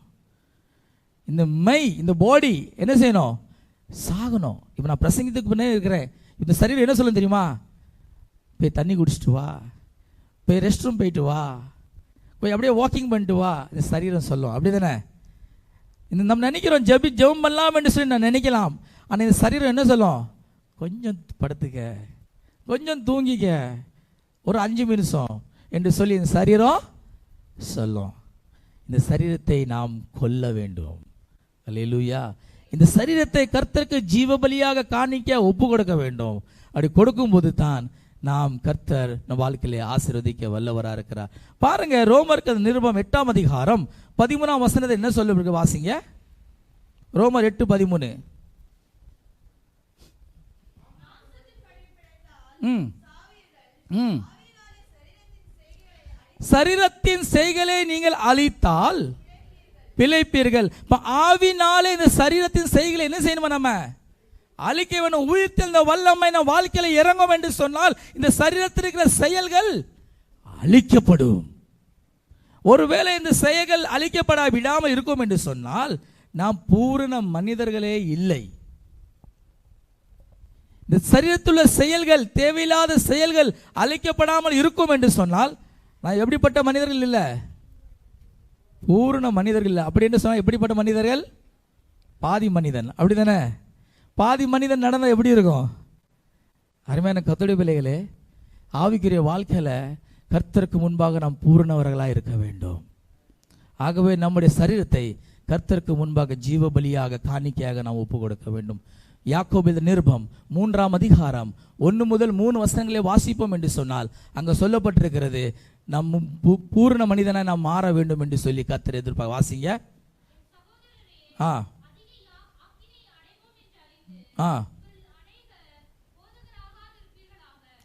இந்த மை, இந்த பாடி என்ன செய்யணும்? சாகணும். இப்போ நான் பிரசங்கத்துக்கு முன்னே இருக்கிறேன். இந்த சரீரம் என்ன சொல்லும் தெரியுமா? போய் தண்ணி குடிச்சிட்டு வா, போய் ரெஸ்ட் ரூம் போயிட்டு வா, போய் அப்படியே வாக்கிங் பண்ணிட்டு வா. இந்த சரீரம் சொல்லும். அப்படி தானே? இந்த நம்ம நினைக்கிறோம் ஜெபம் பண்ணலாம் என்று சொல்லி நான் நினைக்கலாம். ஆனால் இந்த சரீரம் என்ன சொல்லும்? கொஞ்சம் படுத்துக்க, கொஞ்சம் தூங்கிக்க, ஒரு 5 நிமிஷம் என்று சொல்லி இந்த சரீரம் சொல்லும். இந்த சரீரத்தை நாம் கொல்ல வேண்டும். அல்லேலூயா. இந்த சரீரத்தை கர்த்தருக்கு ஜீவபலியாக காணிக்க ஒப்பு கொடுக்க வேண்டும். அப்படி கொடுக்கும்போது தான் நாம் கர்த்தர் நம் வாழ்க்கையிலே ஆசீர்வதிக்க வல்லவராக இருக்கிறார். பாருங்க, ரோமருக்கு நிருபம் 8ஆம் அதிகாரம் 13ஆம் வசனத்தை என்ன சொல்ல வாசிங்க. ரோமர் 8:13. சரீரத்தின் செய்களை நீங்கள் அழித்தால் பிழைப்பீர்கள். ஆவினாலே இந்த சரீரத்தின் செய்களை என்ன செய்யணுமா? நம்ம அழிக்க வேண்டும். உயிர்த்தெழுந்த வல்லமை நம் வாழ்க்கையில இறங்கும் என்று சொன்னால் இந்த சரீரத்தில் இருக்கிற செயல்கள் அழிக்கப்படும். ஒருவேளை இந்த செயல்கள் அழிக்கப்பட விடாமல் இருக்கும் என்று சொன்னால் நாம் பூரண மனிதர்களே இல்லை. இந்த சரீரத்துள்ள செயல்கள், தேவையில்லாத செயல்கள் அழிக்கப்படாமல் இருக்கும் என்று சொன்னால் நான் எப்படிப்பட்ட மனிதர்கள் இல்லை? பூரண மனிதர்கள் இல்லை. அப்படி என்று சொன்னால் எப்படிப்பட்ட மனிதர்கள்? பாதி மனிதன். அப்படிதானே? பாதி மனிதன் நடந்தால் எப்படி இருக்கும்? அருமையான கர்த்தருடைய பிள்ளைகளே, ஆவிக்குரிய வாழ்க்கையில கர்த்தருக்கு முன்பாக நாம் பூரணவர்களாக இருக்க வேண்டும். ஆகவே நம்முடைய சரீரத்தை கர்த்தருக்கு முன்பாக ஜீவ பலியாக காணிக்கையாக நாம் ஒப்பு கொடுக்க வேண்டும். யாக்கோபு நிருபம் 3ஆம் அதிகாரம் 1 முதல் 3 வசனங்களை வாசிப்போம் என்று சொன்னால் அங்க சொல்லப்பட்டிருக்கிறது, நம் பூரண மனிதனை நாம் மாற வேண்டும் என்று சொல்லி கர்த்தர் எதிர்பார்க்க. வாசிங்க. ஆ ஆ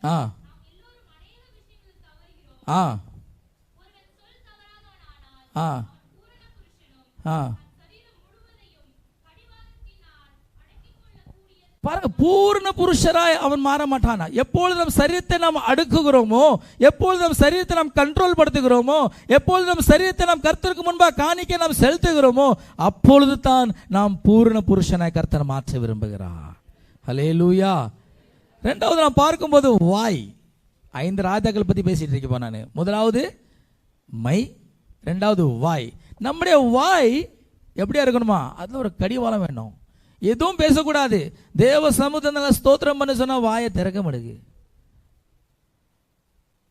ஆ ஆ ஆ ஆ பாருங்க, பூர்ண புருஷராய் அவன் மாற மாட்டானா. எப்பொழுது நம் சரீரத்தை நாம் அடுக்குகிறோமோ, எப்பொழுது நம் சரீரத்தை நாம் கண்ட்ரோல் படுத்துகிறோமோ, எப்பொழுது நம் சரீரத்தை நாம் கர்த்தருக்கு முன்பாக காணிக்க நாம் செலுத்துகிறோமோ, அப்பொழுது தான் நாம் பூர்ண புருஷனாய் கர்த்தர் மாற்ற விரும்புகிறார். ஹல்லேலூயா. ரெண்டாவது நாம் பார்க்கும்போது வாய். 5 ராஜாக்கள் பத்தி பேசிட்டு இருக்கேன் நான். முதலாவது மை, ரெண்டாவது வாய். நம்முடைய வாய் எப்படியா இருக்கணுமா? அதுல ஒரு கடிவாளம் வேணும். எதுவும் பேசக்கூடாது. தேவ சமூகத்துல ஸ்தோத்திரம் பண்ண சொன்னா வாயை திறக்க மாட்டேங்குது.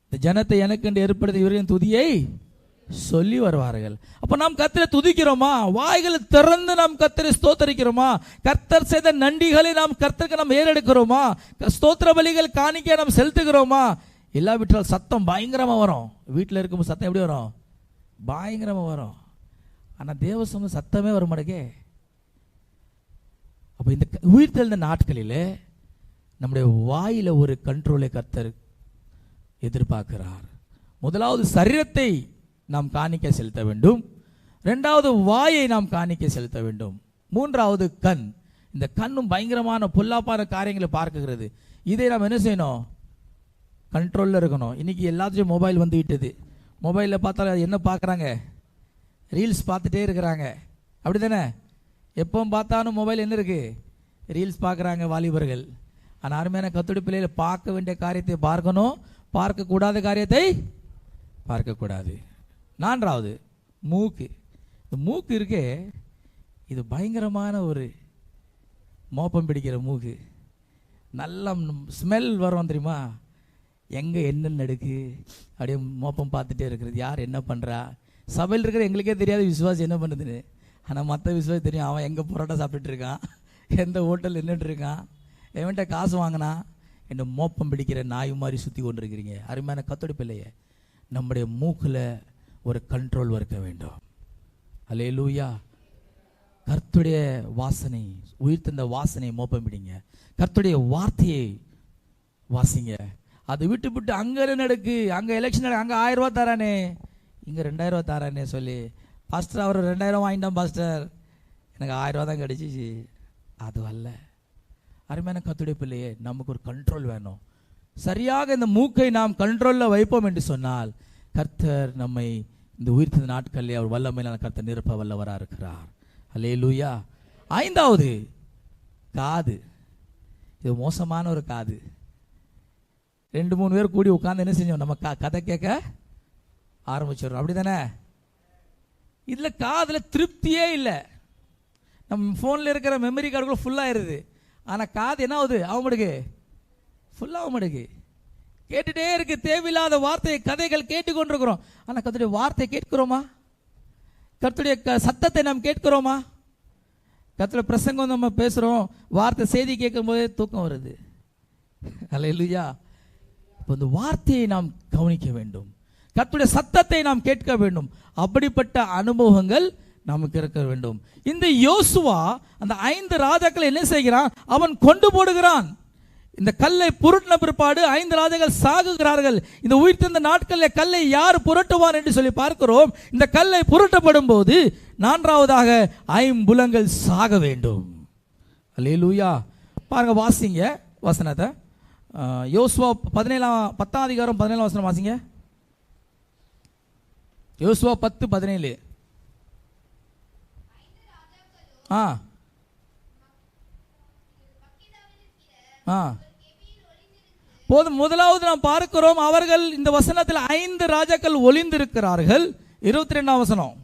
இந்த ஜனத்தை எனக்கு என்று ஏற்படுத்த இவரின் துதியை சொல்லி வருவார்கள். அப்ப நாம் கர்த்தரை துதிக்கிறோமா? வாய்களை திறந்து நாம் கர்த்தரை ஸ்தோத்தரிக்கிறோமா? கர்த்தர் செய்த நன்றிகளை நாம் கர்த்தருக்கு நாம் ஏறெடுக்கிறோமா? ஸ்தோத்திர பலிகள் காணிக்க நாம் செலுத்துகிறோமா? இல்லாவிட்டால் சத்தம் பயங்கரமா வரும். வீட்டில் இருக்கும்போது சத்தம் எப்படி வரும்? பயங்கரமா வரும். ஆனா தேவ சமூகம் சத்தமே வர மாட்டேங்க. அப்ப இந்த உயிர்த்தெழுந்த நாட்களில் நம்முடைய வாயில ஒரு கண்ட்ரோலை கர்த்தர் எதிர்பார்க்கிறார். முதலாவது சரீரத்தை நாம் காணிக்க செலுத்த வேண்டும். இரண்டாவது வாயை நாம் காணிக்க செலுத்த வேண்டும். மூன்றாவது கண். இந்த கண்ணும் பயங்கரமான பொல்லாப்பான காரியங்களை பார்க்குகிறது. இதை நாம் என்ன செய்யணும்? கண்ட்ரோலில் இருக்கணும். இன்னைக்கு எல்லாத்தையும் மொபைல் வந்து விட்டது. மொபைலில் பார்த்தா என்ன பார்க்குறாங்க? ரீல்ஸ் பார்த்துட்டே இருக்கிறாங்க. அப்படி தானே? எப்போ பார்த்தாலும் மொபைல் என்ன இருக்கு? ரீல்ஸ் பார்க்குறாங்க வாலிபர்கள். ஆனால் அருமையான கர்த்தருடைய பிள்ளைகளை பார்க்க வேண்டிய காரியத்தை பார்க்கணும், பார்க்கக்கூடாத காரியத்தை பார்க்கக்கூடாது. நான்காவது மூக்கு. இந்த மூக்கு இருக்கே, இது பயங்கரமான ஒரு மோப்பம் பிடிக்கிற மூக்கு. நல்ல ஸ்மெல் வரும் தெரியுமா? எங்கே என்ன நடக்கு அப்படியே மோப்பம் பார்த்துட்டே இருக்கிறது. யார் என்ன பண்ணுறா? சபையில் இருக்கிற எங்களுக்கே தெரியாது விசுவாசி என்ன பண்ணுதுன்னு. ஆனால் மற்ற விசுவாசி தெரியும். அவன் எங்கே புரோட்டா சாப்பிட்டுட்டு இருக்கான், எந்த ஹோட்டல் நின்றுட்டு இருக்கான், எவன்கிட்ட காசு வாங்கினா என்ன மோப்பம் பிடிக்கிற நாய் மாதிரி சுற்றி கொண்டு இருக்கிறீங்க. அருமையான கர்த்தருடைய பிள்ளையே, நம்முடைய மூக்கில் ஒரு கண்ட்ரோல் இருக்க வேண்டும். அல்லேலூயா. கர்த்தருடைய வாசனை, உயிர்த்தெழுந்த வாசனை மோப்பம் பிடிங்க. கர்த்தருடைய வார்த்தையை வாசிங்க. அதை விட்டு விட்டு அங்கே நடக்கு, அங்கே எலெக்ஷன் நடக்கு, அங்கே 1000 ரூபா தரானே, இங்கே 2000 ரூபா தரானே சொல்லி, பாஸ்டர் அவர் 2000 வாங்கிட்டான் பாஸ்டர், எனக்கு 1000 ரூபா தான் கிடைச்சிச்சு. அது அல்ல. அருமையான கர்த்தருடைய பிள்ளையே, நமக்கு ஒரு கண்ட்ரோல் வேணும். சரியாக இந்த மூக்கை நாம் கண்ட்ரோலில் வைப்போம் என்று சொன்னால் கர்த்தர் நம்மை இந்த உயிர்த்த நாட்களில் அவர் வல்லமையிலான கர்த்தர் நிரப்ப வல்லவராக இருக்கிறார். அல்லேலூயா. 5வது காது. இது மோசமான ஒரு காது. 2-3 பேர் கூடி உட்கார்ந்து என்ன செஞ்சோம்? நம்ம கதை கேட்க ஆரம்பிச்சிடறோம். அப்படி தானே? இதில் காதில் திருப்தியே இல்லை. நம்ம ஃபோனில் இருக்கிற மெமரி கார்டுக்குள்ள ஃபுல்லாகிடுது. ஆனால் காது என்ன ஆகுது? அவமடுக்கு ஃபுல்லாக அவமடுக்கு கேட்டுகிட்டே இருக்கு. தேவையில்லாத வார்த்தை கதைகள் கேட்டுக்கொண்டிருக்கிறோம். ஆனால் கர்த்தருடைய வார்த்தை கேட்கிறோமா? கர்த்தருடைய சத்தத்தை நாம் கேட்கிறோமா? கர்த்தருடைய பிரசங்கம் நம்ம பேசுகிறோம், வார்த்தை செய்தி கேட்கும் போதே தூக்கம் வருது. அல்லேலூயா. இப்போ இந்த வார்த்தையை நாம் கவனிக்க வேண்டும், கர்த்தருடைய சத்தத்தை நாம் கேட்க வேண்டும். அப்படிப்பட்ட அனுபவங்கள் நமக்கு இருக்க வேண்டும். இந்த யோசுவா அந்த 5 ராஜாக்களை என்ன செய்கிறான்? அவன் கொண்டு போடுகிறான். இந்த கல்லை புரட்டின பிற்பாடு 5 ராஜாக்கள் சாகுகிறார்கள். இந்த உயிர்த்தெழுந்த நாட்களில் கல்லை யார் புரட்டுவார் என்று சொல்லி பார்க்கிறோம். இந்த கல்லை புரட்டப்படும் போது 4வதாக 5 புலங்கள் சாக வேண்டும். அல்லேலூயா. பாருங்க, வாசிங்க வசனத்தை. யோசுவா 10ஆம் அதிகாரம் 17ஆம் வசனம் வாசிங்க. யோசுவா 10:17. போதும். முதலாவது நாம் பார்க்கிறோம், அவர்கள் இந்த வசனத்தில் 5 ராஜாக்கள் ஒளிந்திருக்கிறார்கள். 22ஆம் வசனம்.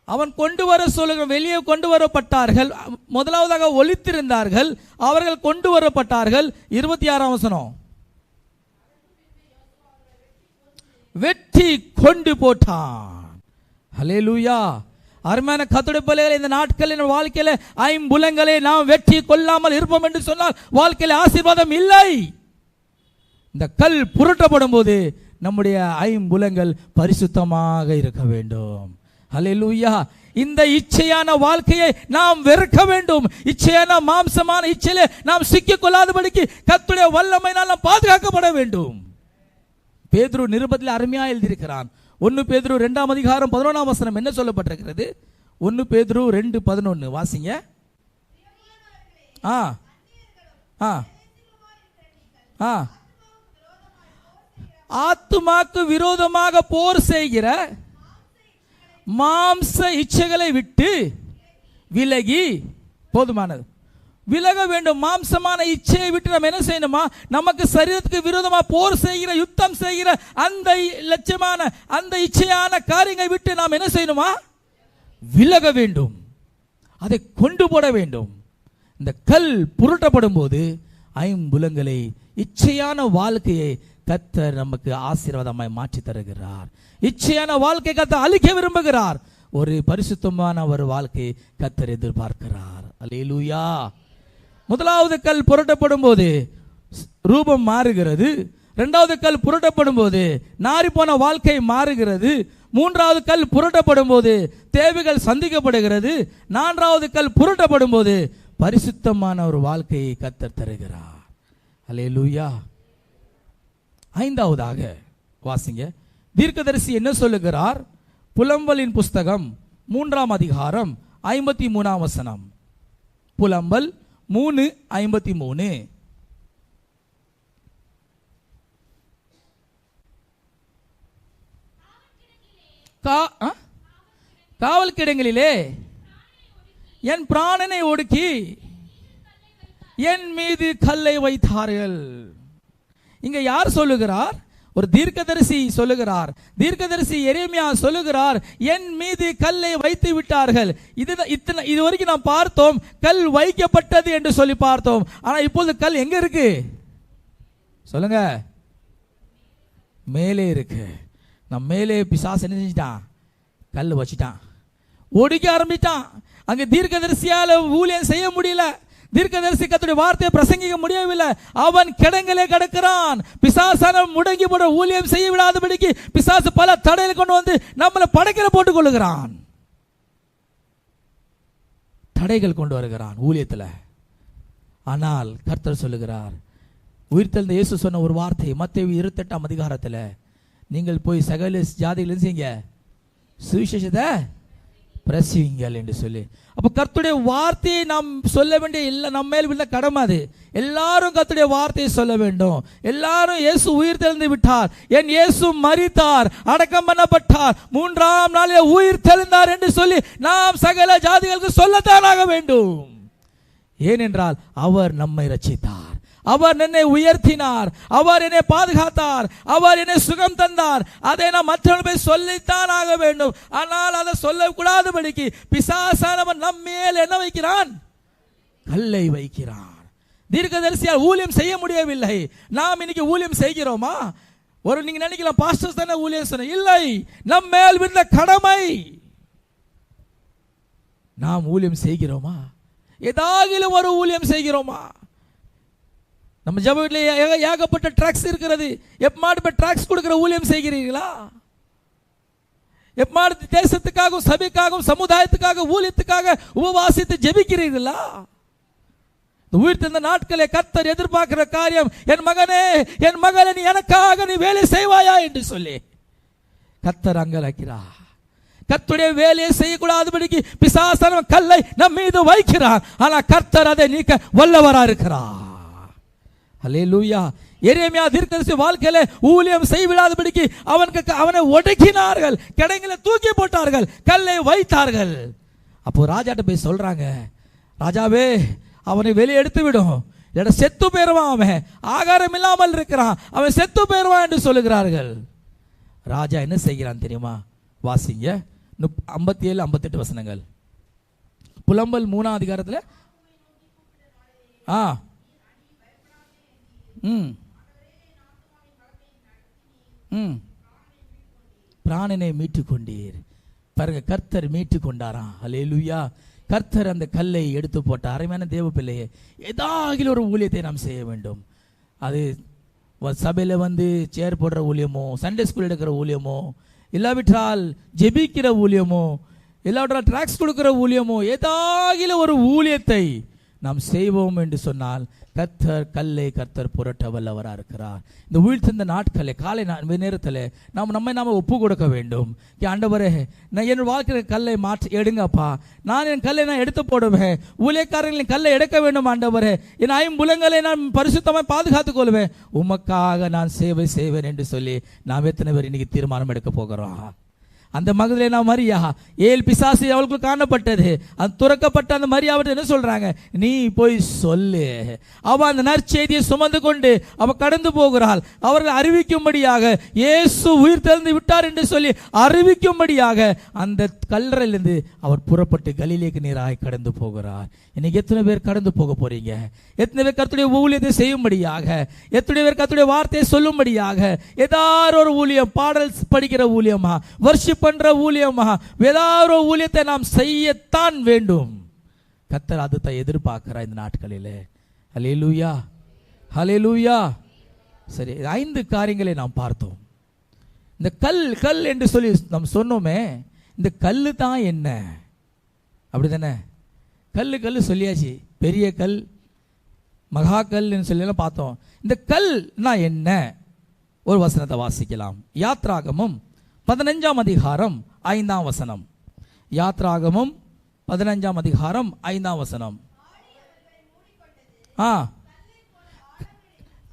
அவன் கொண்டு வர சொல்லுகிற வெளியே கொண்டு வரப்பட்டார்கள். முதலாவதாக ஒளித்திருந்தார்கள், அவர்கள் கொண்டு வரப்பட்டார்கள். 26ஆம் வசனம். வெட்டி கொண்டு போட்டான். ஹல்லேலூயா. அருமையான கர்த்தருடைய பிள்ளைகளே, இந்த நாட்களின் வாழ்க்கையில 5 புலங்களை நாம் வெட்டி கொள்ளாமல் இருப்போம் என்று சொன்னால் வாழ்க்கையில ஆசீர்வாதம் இல்லை. இந்த கல் புரட்டப்படும் போது நம்முடைய 5 புலங்கள் பரிசுத்தமாக இருக்க வேண்டும். ஹல்லேலூயா. இந்த இச்சையான வாழ்க்கையை நாம் வெறுக்க வேண்டும். இச்சையான மாம்சமான இச்சையிலே நாம் சிக்கிக் கொள்ளாதபடிக்கு கர்த்தருடைய வல்லமையினால் நாம் பாதுகாக்கப்பட வேண்டும். பேதுரு நிருபத்தில் அருமையா எழுதியிருக்கிறான். 1 பேதுரு 2ஆம் அதிகாரம் 11ஆம் வசனம் என்ன சொல்லப்பட்டிருக்கிறது? 1 பேதுரு 2:11 வாசிங்க. ஆத்துமாக்கு விரோதமாக போர் செய்கிற மாம்ச இச்சைகளை விட்டு விலகி, போதுமானது, விலக வேண்டும். மாம்சமான இச்சையை விட்டு நம்ம என்ன செய்யணுமா? நமக்கு சரீரத்துக்கு விரோதமாக போர் செய்கிற, யுத்தம் செய்கிற அந்த லட்சமான அந்த இச்சையான காரியங்களை விட்டு நாம் என்ன செய்யணுமா? விலக வேண்டும். அதை கொண்டு போட வேண்டும். இந்த கல் புரட்டப்படும் போது 5 புலங்களை, இச்சையான வாழ்க்கையை கர்த்தர் நமக்கு ஆசீர்வாதமாய் மாற்றி தருகிறார். இச்சையான வாழ்க்கை கர்த்தர் அழிக்க விரும்புகிறார். ஒரு பரிசுத்தமான ஒரு வாழ்க்கையை கர்த்தர் எதிர்பார்க்கிறார். அல்லேலூயா. முதலாவது கல் புரட்டப்படும் போது ரூபம் மாறுகிறது. 2வது கல் புரட்டப்படும் போது நாறிப்போன வாழ்க்கை மாறுகிறது. 3வது கல் புரட்டப்படும் போது தேவைகள் சந்திக்கப்படுகிறது. 4வது கல் புரட்டப்படும் போது பரிசுத்தமான ஒரு வாழ்க்கையை கர்த்தர் தருகிறார். அல்லேலூயா. 5வதாக வாசிங்க. தீர்க்கதரிசி என்ன சொல்லுகிறார்? புலம்பலின் புஸ்தகம் 3ஆம் அதிகாரம் 53ஆம் வசனம். புலம்பல் 3:53. காவல் கிடங்களிலே என் பிராணனை ஒடுக்கி என் மீது கல்லை வைத்தார்கள். இங்க யார் சொல்லுகிறார்? ஒரு தீர்க்கதரிசி சொல்லுகிறார். தீர்க்கதரிசி எரேமியா சொல்லுகிறார், என் மீது கல்லை வைத்து விட்டார்கள். இது வரைக்கும் நாம் பார்த்தோம், கல் வைக்கப்பட்டது என்று சொல்லி பார்த்தோம். ஆனா இப்போது கல் எங்க இருக்கு? சொல்லுங்க. மேலே இருக்கு. நம்ம மேலே பிசாசு என்ன செஞ்சிட்டான்? கல் வச்சிட்டான், ஒடுக்க ஆரம்பிட்டான். அங்க தீர்க்கதரிசியால ஊழியம் செய்ய முடியல. தீர்க்கதரிசி கர்த்தருடைய வார்த்தையை பிரசங்கிக்க முடியவில்லை. அவன் கிடங்கிலே கிடக்கிறான். பிசாசான முடங்கி போட ஊழியம் செய்ய விடாதபடிக்கு பிசாசு பல தடைகளை கொண்டு வந்து நம்மளை படைக்கிற போட்டுக் கொள்ளுகிறான். தடைகள் கொண்டு வருகிறான் ஊழியத்தில். ஆனால் கர்த்தர் சொல்லுகிறார், உயிர்த்தெழுந்த இயேசு சொன்ன ஒரு வார்த்தை மத்தேயு 28ஆம் அதிகாரத்தில், நீங்கள் போய் சகல ஜாதிகளும் செய்யுங்க, சுவிசேஷத்தை பிரசவிங்கள் என்று சொல்லி. அப்ப கர்த்தருடைய வார்த்தையை நாம் சொல்ல வேண்டிய நம்ம மேல் உள்ள கடமை அது. எல்லாரும் கர்த்தருடைய வார்த்தையை சொல்ல வேண்டும். எல்லாரும் இயேசு உயிர் தெழுந்து விட்டார், என் இயேசு மரித்தார், அடக்கம் பண்ணப்பட்டார், 3ஆம் நாளில் உயிர் தெழுந்தார் என்று சொல்லி நாம் சகல ஜாதிகளுக்கு சொல்லத்தான் ஆக வேண்டும். ஏனென்றால் அவர் நம்மை ரட்சித்தார், அவர் என்னை உயர்த்தினார், அவர் என்னை பாதுகாத்தார், அவர் என்னை சுகம் தந்தார். அதை நான் மற்றவர்கள் சொல்லித்தான் ஆக வேண்டும். ஆனால் அதை சொல்லக்கூடாதபடிக்கு பிசாசானவன் நம் மேல் என்ன வைக்கிறான்? கல்லை வைக்கிறான். தீர்க்கதரிசியால் ஊழியம் செய்ய முடியவில்லை. நாம் இன்னைக்கு ஊழியம் செய்கிறோமா? நீங்க நினைக்கலாம் பாஸ்டர்ஸ் தானே ஊழியம் சொன்ன. இல்லை, நம் மேல் விழுந்த கடமை. நாம் ஊழியம் செய்கிறோமா? ஏதாகிலும் ஒரு ஊழியம் செய்கிறோமா? நம்ம ஜெப வீட்டில் ஏகப்பட்ட ட்ராக்ஸ் இருக்கிறது. எப்பமாடு ட்ராக்ஸ் கொடுக்கிற ஊழியம் செய்கிறீர்களா? எப்பமாடு தேசத்துக்காகவும் சபைக்காகவும் சமுதாயத்துக்காக ஊழியத்துக்காக உபவாசித்து ஜெபிக்கிறீர்களா? உயிர்த்த நாட்களை கர்த்தர் எதிர்பார்க்கிற காரியம், என் மகனே என் மகளே நீ எனக்காக நீ வேலை செய்வாயா என்று சொல்லி கர்த்தர் அங்கலாக்கிறார். கர்த்தருடைய வேலையை செய்யக்கூடாதபடிக்கு பிசாசானவன் கல்லை நம் மீது வைக்கிறான். ஆனா கர்த்தர் அதை நீக்க வல்லவரா இருக்கிறார். அல்லேலூயா. எரேமியா தீர்க்கதரிசி வாழ்க்கையில ஊழியம் செய்விடாதபடிக்கு அவனை ஒடுக்கினார்கள், கிடங்கில தூக்கி போட்டார்கள், கல்லை வைத்தார்கள். அப்போ ராஜாட்ட போய் சொல்றாங்க, ராஜாவே அவனை வெளியே எடுத்து விடும், இல்ல செத்து போயிருவான், அவன் ஆகாரம் இல்லாமல் இருக்கிறான், அவன் செத்து போயிருவான் என்று சொல்லுகிறார்கள். ராஜா என்ன செய்கிறான் தெரியுமா? வாசிங்க 57 58 வசனங்கள். புலம்பல் 3ஆம் அதிகாரத்தில் பிராணனை மீட்டு கொண்டீர். பாருங்க, கர்த்தர் மீட்டு கொண்டாராம். அல்லேலூயா. கர்த்தர் அந்த கல்லை எடுத்து போட்டார். அருமையான தேவ பிள்ளையே, ஏதாகிலும் ஒரு ஊழியத்தை நாம் செய்ய வேண்டும். அது சபையில் சேர் போடுற ஊழியமோ, சண்டே ஸ்கூல் எடுக்கிற ஊழியமோ, இல்லாவிட்டால் ஜெபிக்கிற ஊழியமோ, இல்லாவிட்டால் ட்ராக்ஸ் கொடுக்கிற ஊழியமோ, ஏதாகிலும் ஒரு ஊழியத்தை நாம் செய்வோம் என்று சொன்னால் கர்த்தர் புரட்ட வல்லவராக இருக்கிறார். இந்த உயிர்த்த நாட்களே காலை நேரத்தில் நம்மை ஒப்பு கொடுக்க வேண்டும். ஆண்டவரே, நான் என் வாழ்க்கையில கல்லை மாற்றி எடுங்கப்பா, என் கல்லை எடுத்து போடுவேன், ஊழியக்காரர்களின் கல்லை எடுக்க வேண்டும் ஆண்டவரே, என் ஐம்புலங்களை நான் பரிசுத்தமாய் பாதுகாத்துக் கொள்வேன், உமக்காக நான் சேவை செய்வேன் என்று சொல்லி நாம் எத்தனை பேர் இன்னைக்கு தீர்மானம் எடுக்க போகிறோம்? அந்த மகதலேனா மரியா, 7 பிசாசு அவளுக்கு காணப்பட்டது. அது துறக்கப்பட்ட அந்த மரியா என்ன சொல்றாங்க? நீ போய் சொல்லு. அவ அந்த நற்செய்தியை சுமந்து கொண்டு அவ கடந்து போகிறாள். அவர்கள் அறிவிக்கும்படியாக இயேசு உயிர் தெழுந்து விட்டார் என்று சொல்லி அறிவிக்கும்படியாக அந்த கல்லறையிலிருந்து அவர் புறப்பட்டு கலிலேக்கு நேராய் கடந்து போகிறார். இன்னைக்கு எத்தனை பேர் கடந்து போக போறீங்க? எத்தனை பேர் கர்த்தருடைய ஊழியத்தை செய்யும்படியாக, எத்தனை பேர் கர்த்தருடைய வார்த்தையை சொல்லும்படியாக, ஏதாவது ஒரு ஊழியம், பாடல் படிக்கிற ஊழியமா, வர்ஷிப் பண்ற ஊழியமா, ஏதாவது ஒரு ஊழியத்தை நாம் செய்யத்தான் வேண்டும். கர்த்தர் அதை எதிர்பார்க்கிறார் இந்த நாட்களிலே. ஹல்லேலூயா, ஹல்லேலூயா. சரி, 5 காரியங்களை நாம் பார்த்தோம். இந்த கல் என்று சொல்லி நாம் சொன்னோமே, இந்த கல்லு தான் என்ன? அப்படிதானே? கல்லு சொல்லியாச்சு. பெரிய கல், மகா கல் சொல்லி பார்த்தோம். இந்த கல்னா என்ன? ஒரு வசனத்தை வாசிக்கலாம். யாத்ராகமம் 15ஆம் அதிகாரம் 5ஆம் வசனம். யாத்ராகமம் 15ஆம் அதிகாரம் 5ஆம் வசனம்.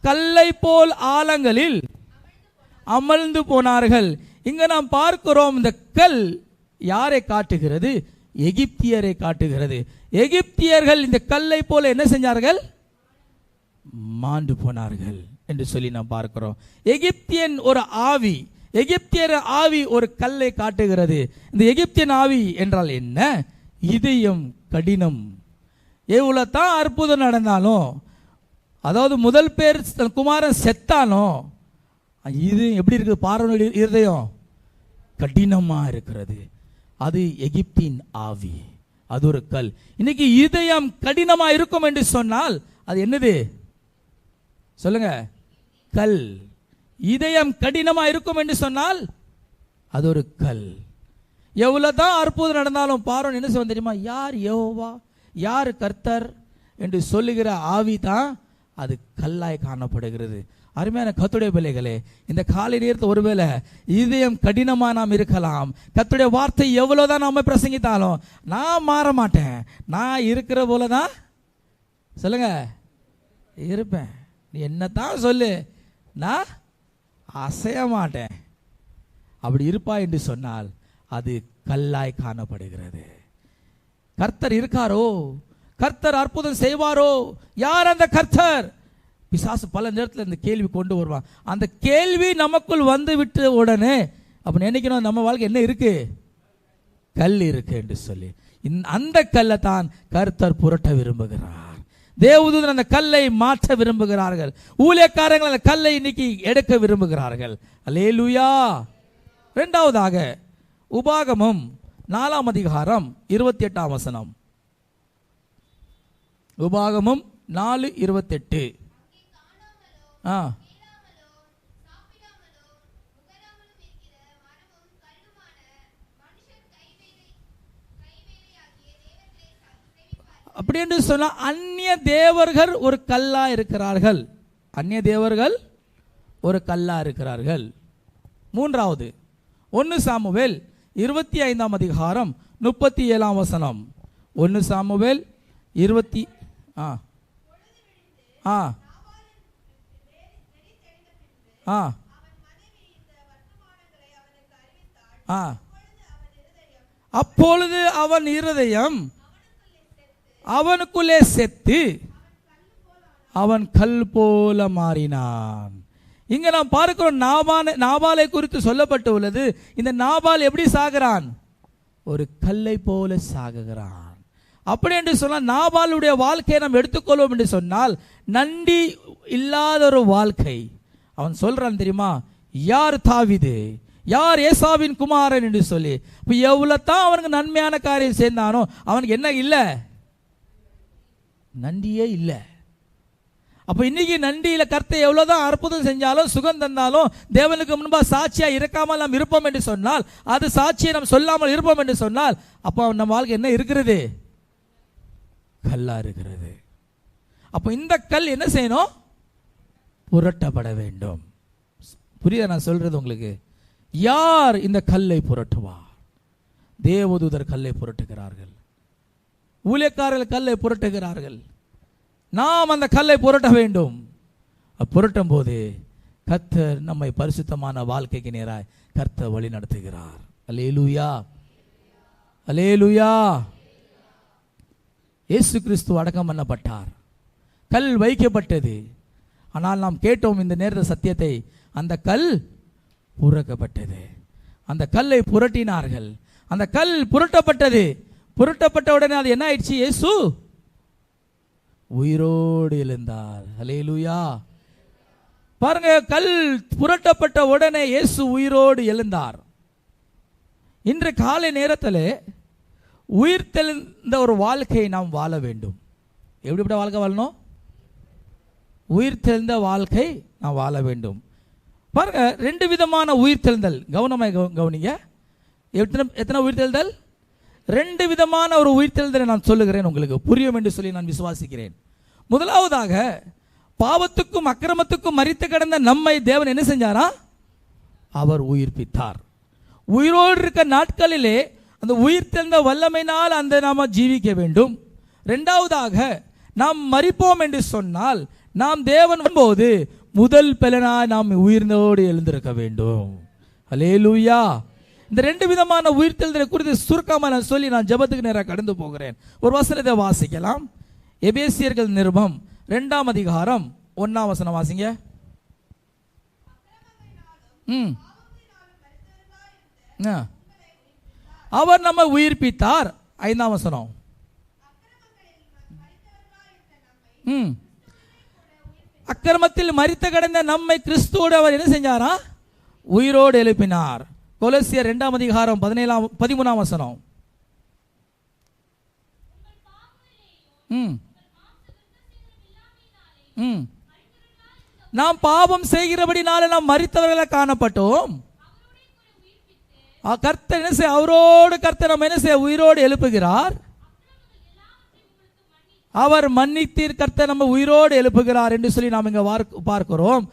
கல்லை போல் ஆழங்களில் அமர்ந்து போனார்கள். இங்க நாம் பார்க்கிறோம், இந்த கல் யாரை காட்டுகிறது? எகிப்தியரை காட்டுகிறது. எகிப்தியர்கள் இந்த கல்லை போல என்ன செஞ்சார்கள்? மாண்டு போனார்கள் என்று சொல்லி நாம் பார்க்கிறோம். எகிப்தியன் ஒரு ஆவி, எகிப்தியர் ஆவி ஒரு கல்லை காட்டுகிறது. இந்த எகிப்தியன் ஆவி என்றால் என்ன? இதயம் கடினம். எவ்வளவு தான் அற்புதம் நடந்தாலும், அதாவது முதல் பேர் குமாரன் செத்தானோ, இது எப்படி இருக்குது? பார்வனுடைய இருதயம் கடினமா இருக்கிறது. அது எகிப்தின் ஆவி, அது ஒரு கல். இன்னைக்கு இதயம் கடினமா இருக்கும் என்று சொன்னால் அது என்னது? சொல்லுங்க. கல். இதயம் கடினமா இருக்கும் என்று சொன்னால் அது ஒரு கல். எவ்வளவுதான் அற்புதம் நடந்தாலும் பார்வன் என்ன சொல்ல தெரியுமா? யார் யெகோவா, யார் கர்த்தர் என்று சொல்லுகிற ஆவி தான் அது கல்லாய் காணப்படுகிறது. அருமையான கர்த்தருடைய பிள்ளைகளே, இந்த காலை நேரத்தில் ஒருவேளை இதயம் கடினமா நாம் இருக்கலாம். கர்த்தருடைய வார்த்தை எவ்வளவுதான் நாம பிரசங்கித்தாலும் நான் மாற மாட்டேன், நான் இருக்கிற போலதான் சொல்லுங்க இருப்பேன். நீ என்னத்தான் சொல்லு, நான் அசைய மாட்டேன். அப்படி இருப்பா என்று சொன்னால் அது கல்லாய் காணப்படுகிறது. கர்த்தர் இருக்காரோ, கர்த்தர் அற்புதம் செய்வாரோ? யார் அந்த கர்த்தர்? பிசாசு பல நேரத்தில் இந்த கேள்வி கொண்டு வருவான். அந்த கேள்வி நமக்குள் வந்து விட்டு உடனே அப்ப நினைக்கணும் நம்ம வாழ்க்கை என்ன இருக்கு, கல் இருக்கு என்று சொல்லி. அந்த கல்லை தான் கர்த்தர் புரட்ட விரும்புகிறார். தேவதூதன் அந்த கல்லை மாற்ற விரும்புகிறார்கள். ஊழியக்காரர்கள் அந்த கல்லை இன்னைக்கு எடுக்க விரும்புகிறார்கள். அல்லேலூயா. இரண்டாவதாக உபாகமம் 4ஆம் அதிகாரம் 28ஆம் வசனம். உபாகமம் 4:28. அப்படி என்று சொன்னா அந்நிய தேவர்கள் ஒரு கல்லா இருக்கிறார்கள். அந்நிய தேவர்கள் ஒரு கல்லா இருக்கிறார்கள். மூன்றாவது 1 சாமுவேல் 25ஆம் அதிகாரம் 37ஆம் வசனம். 1 சாமுவேல் 20 அப்பொழுது அவன் இருதயம் அவனுக்குள்ளே செத்து அவன் கல் போல மாறினான். இங்க நாம் பார்க்கிறோம் நாபாலை குறித்து சொல்லப்பட்டு உள்ளது. இந்த நாபால் எப்படி சாகிறான், ஒரு கல்லை போல சாகுகிறான். அப்படி என்று சொன்னால் நாபாலுடைய வாழ்க்கையை நாம் எடுத்துக்கொள்வோம் என்று சொன்னால் நன்றி இல்லாத ஒரு வாழ்க்கை. அவன் சொல்றான் தெரியுமா, யார் தாவீது, யார் ஏசாவின் குமாரன் என்று சொல்லி. இப்போ எவ்வளவு தான் அவனுக்கு நன்மையான காரியம் சேர்ந்தானோ அவனுக்கு என்ன இல்லை, நன்றியே இல்லை. அப்போ இன்னைக்கு நன்றியில கர்த்தர் எவ்வளவுதான் அற்புதம் செஞ்சாலும் சுகம் தந்தாலும் தேவனுக்கு முன்பாக சாட்சியா இருக்காமல் நாம் இருப்போம் என்று சொன்னால், அது சாட்சியை நாம் சொல்லாமல் இருப்போம் என்று சொன்னால், அப்போ நம்ம வாழ்க்கை என்ன இருக்கிறது, கல்லா இருக்கிறது. அப்போ இந்த கல் என்ன செய்யணும், புரட்டப்பட வேண்டும். புரியுதா நான் சொல்றது உங்களுக்கு? யார் இந்த கல்லை புரட்டுவார்? தேவதூதர் கல்லை புரட்டுகிறார்கள், ஊழியக்காரர்கள் கல்லை புரட்டுகிறார்கள். நாம் அந்த கல்லை புரட்ட வேண்டும். புரட்டும் போது கர்த்தர் நம்மை பரிசுத்தமான வாழ்க்கைக்கு நேராய் கர்த்தர் வழி நடத்துகிறார். அல்லேலூயா, அல்லேலூயா. இயேசு கிறிஸ்து அடக்கம் பண்ணப்பட்டார், கல் வைக்கப்பட்டது. ஆனால் நாம் கேட்டோம் இந்த நேர சத்தியத்தை, அந்த கல் புரட்டப்பட்டது. அந்த கல்லை புரட்டினார்கள், அந்த கல் புரட்டப்பட்டது. புரட்டப்பட்ட உடனே அது என்ன ஆயிடுச்சு, இயேசு உயிரோடு எழுந்தார். அல்லேலூயா. பாருங்க, கல் புரட்டப்பட்ட உடனே இயேசு உயிரோடு எழுந்தார். இன்று காலை நேரத்தில் உயிர் தெழுந்த ஒரு வாழ்க்கையை நாம் வாழ வேண்டும். எப்படிப்பட்ட வாழ்க்கை வாழணும், உயிர் தெழுந்த வாழ்க்கை நாம் வாழ வேண்டும். பாருங்க, 2 விதமான உயிர் தெழுந்தல். கவனமாக கவனிங்க. எத்தனை உயிர் தெழுதல்? 2 விதமான ஒரு உயிர்த்தெழுதலை நான் சொல்லுகிறேன், உங்களுக்கு புரியும் என்று சொல்லி நான் விசுவாசிக்கிறேன். முதலாவதாக, பாவத்துக்கும் அக்கிரமத்துக்கும் மரித்து கிடந்த நம்மை தேவன் என்ன செஞ்சாரா, அவர் உயிர்ப்பித்தார். உயிரோடு இருக்க நாட்களிலே அந்த உயிர்த்தெழுந்த வல்லமையினால் அந்த நாம ஜீவிக்க வேண்டும். இரண்டாவதாக, நாம் மரிப்போம் என்று சொன்னால் நாம் தேவன் வரும்போது முதல் பலனாய் நாம் உயிர்ந்தோடு எழுந்திருக்க வேண்டும். அல்லேலூயா. இந்த 2 விதமான உயிர்த்தெழுதலை குறித்து சுருக்கமாக நான் சொல்லி நான் ஜெபத்துக்கு நேராக கடந்து போகிறேன். ஒரு வசனத்தை வாசிக்கலாம். எபேசியர்கள் நிருபம் 2ஆம் அதிகாரம் 1ஆம் வசனம் வாசிங்க. அவர் நம்மை உயிர்ப்பித்தார். 5ஆம் வசனம். அக்கிரமத்தில் மரித்து கிடந்த நம்மை கிறிஸ்துவோடு அவர் என்ன செஞ்சாரா, உயிரோடு எழுப்பினார். கொலோசியர் 2ஆம் அதிகாரம் 13ஆம் வசனம். நாம் பாவம் செய்கிறபடினால நாம் மரித்தவர்களை காணப்பட்டோம். கர்த்தர் என்ன செய்ய, அவரோடு கர்த்தர் நம்ம என்ன செய்ய, உயிரோடு எழுப்புகிறார். அவர் மன்னித்தீர், கர்த்தர் நம்ம உயிரோடு எழுப்புகிறார் என்று சொல்லி நாம் இங்க பார்க்கிறோம்.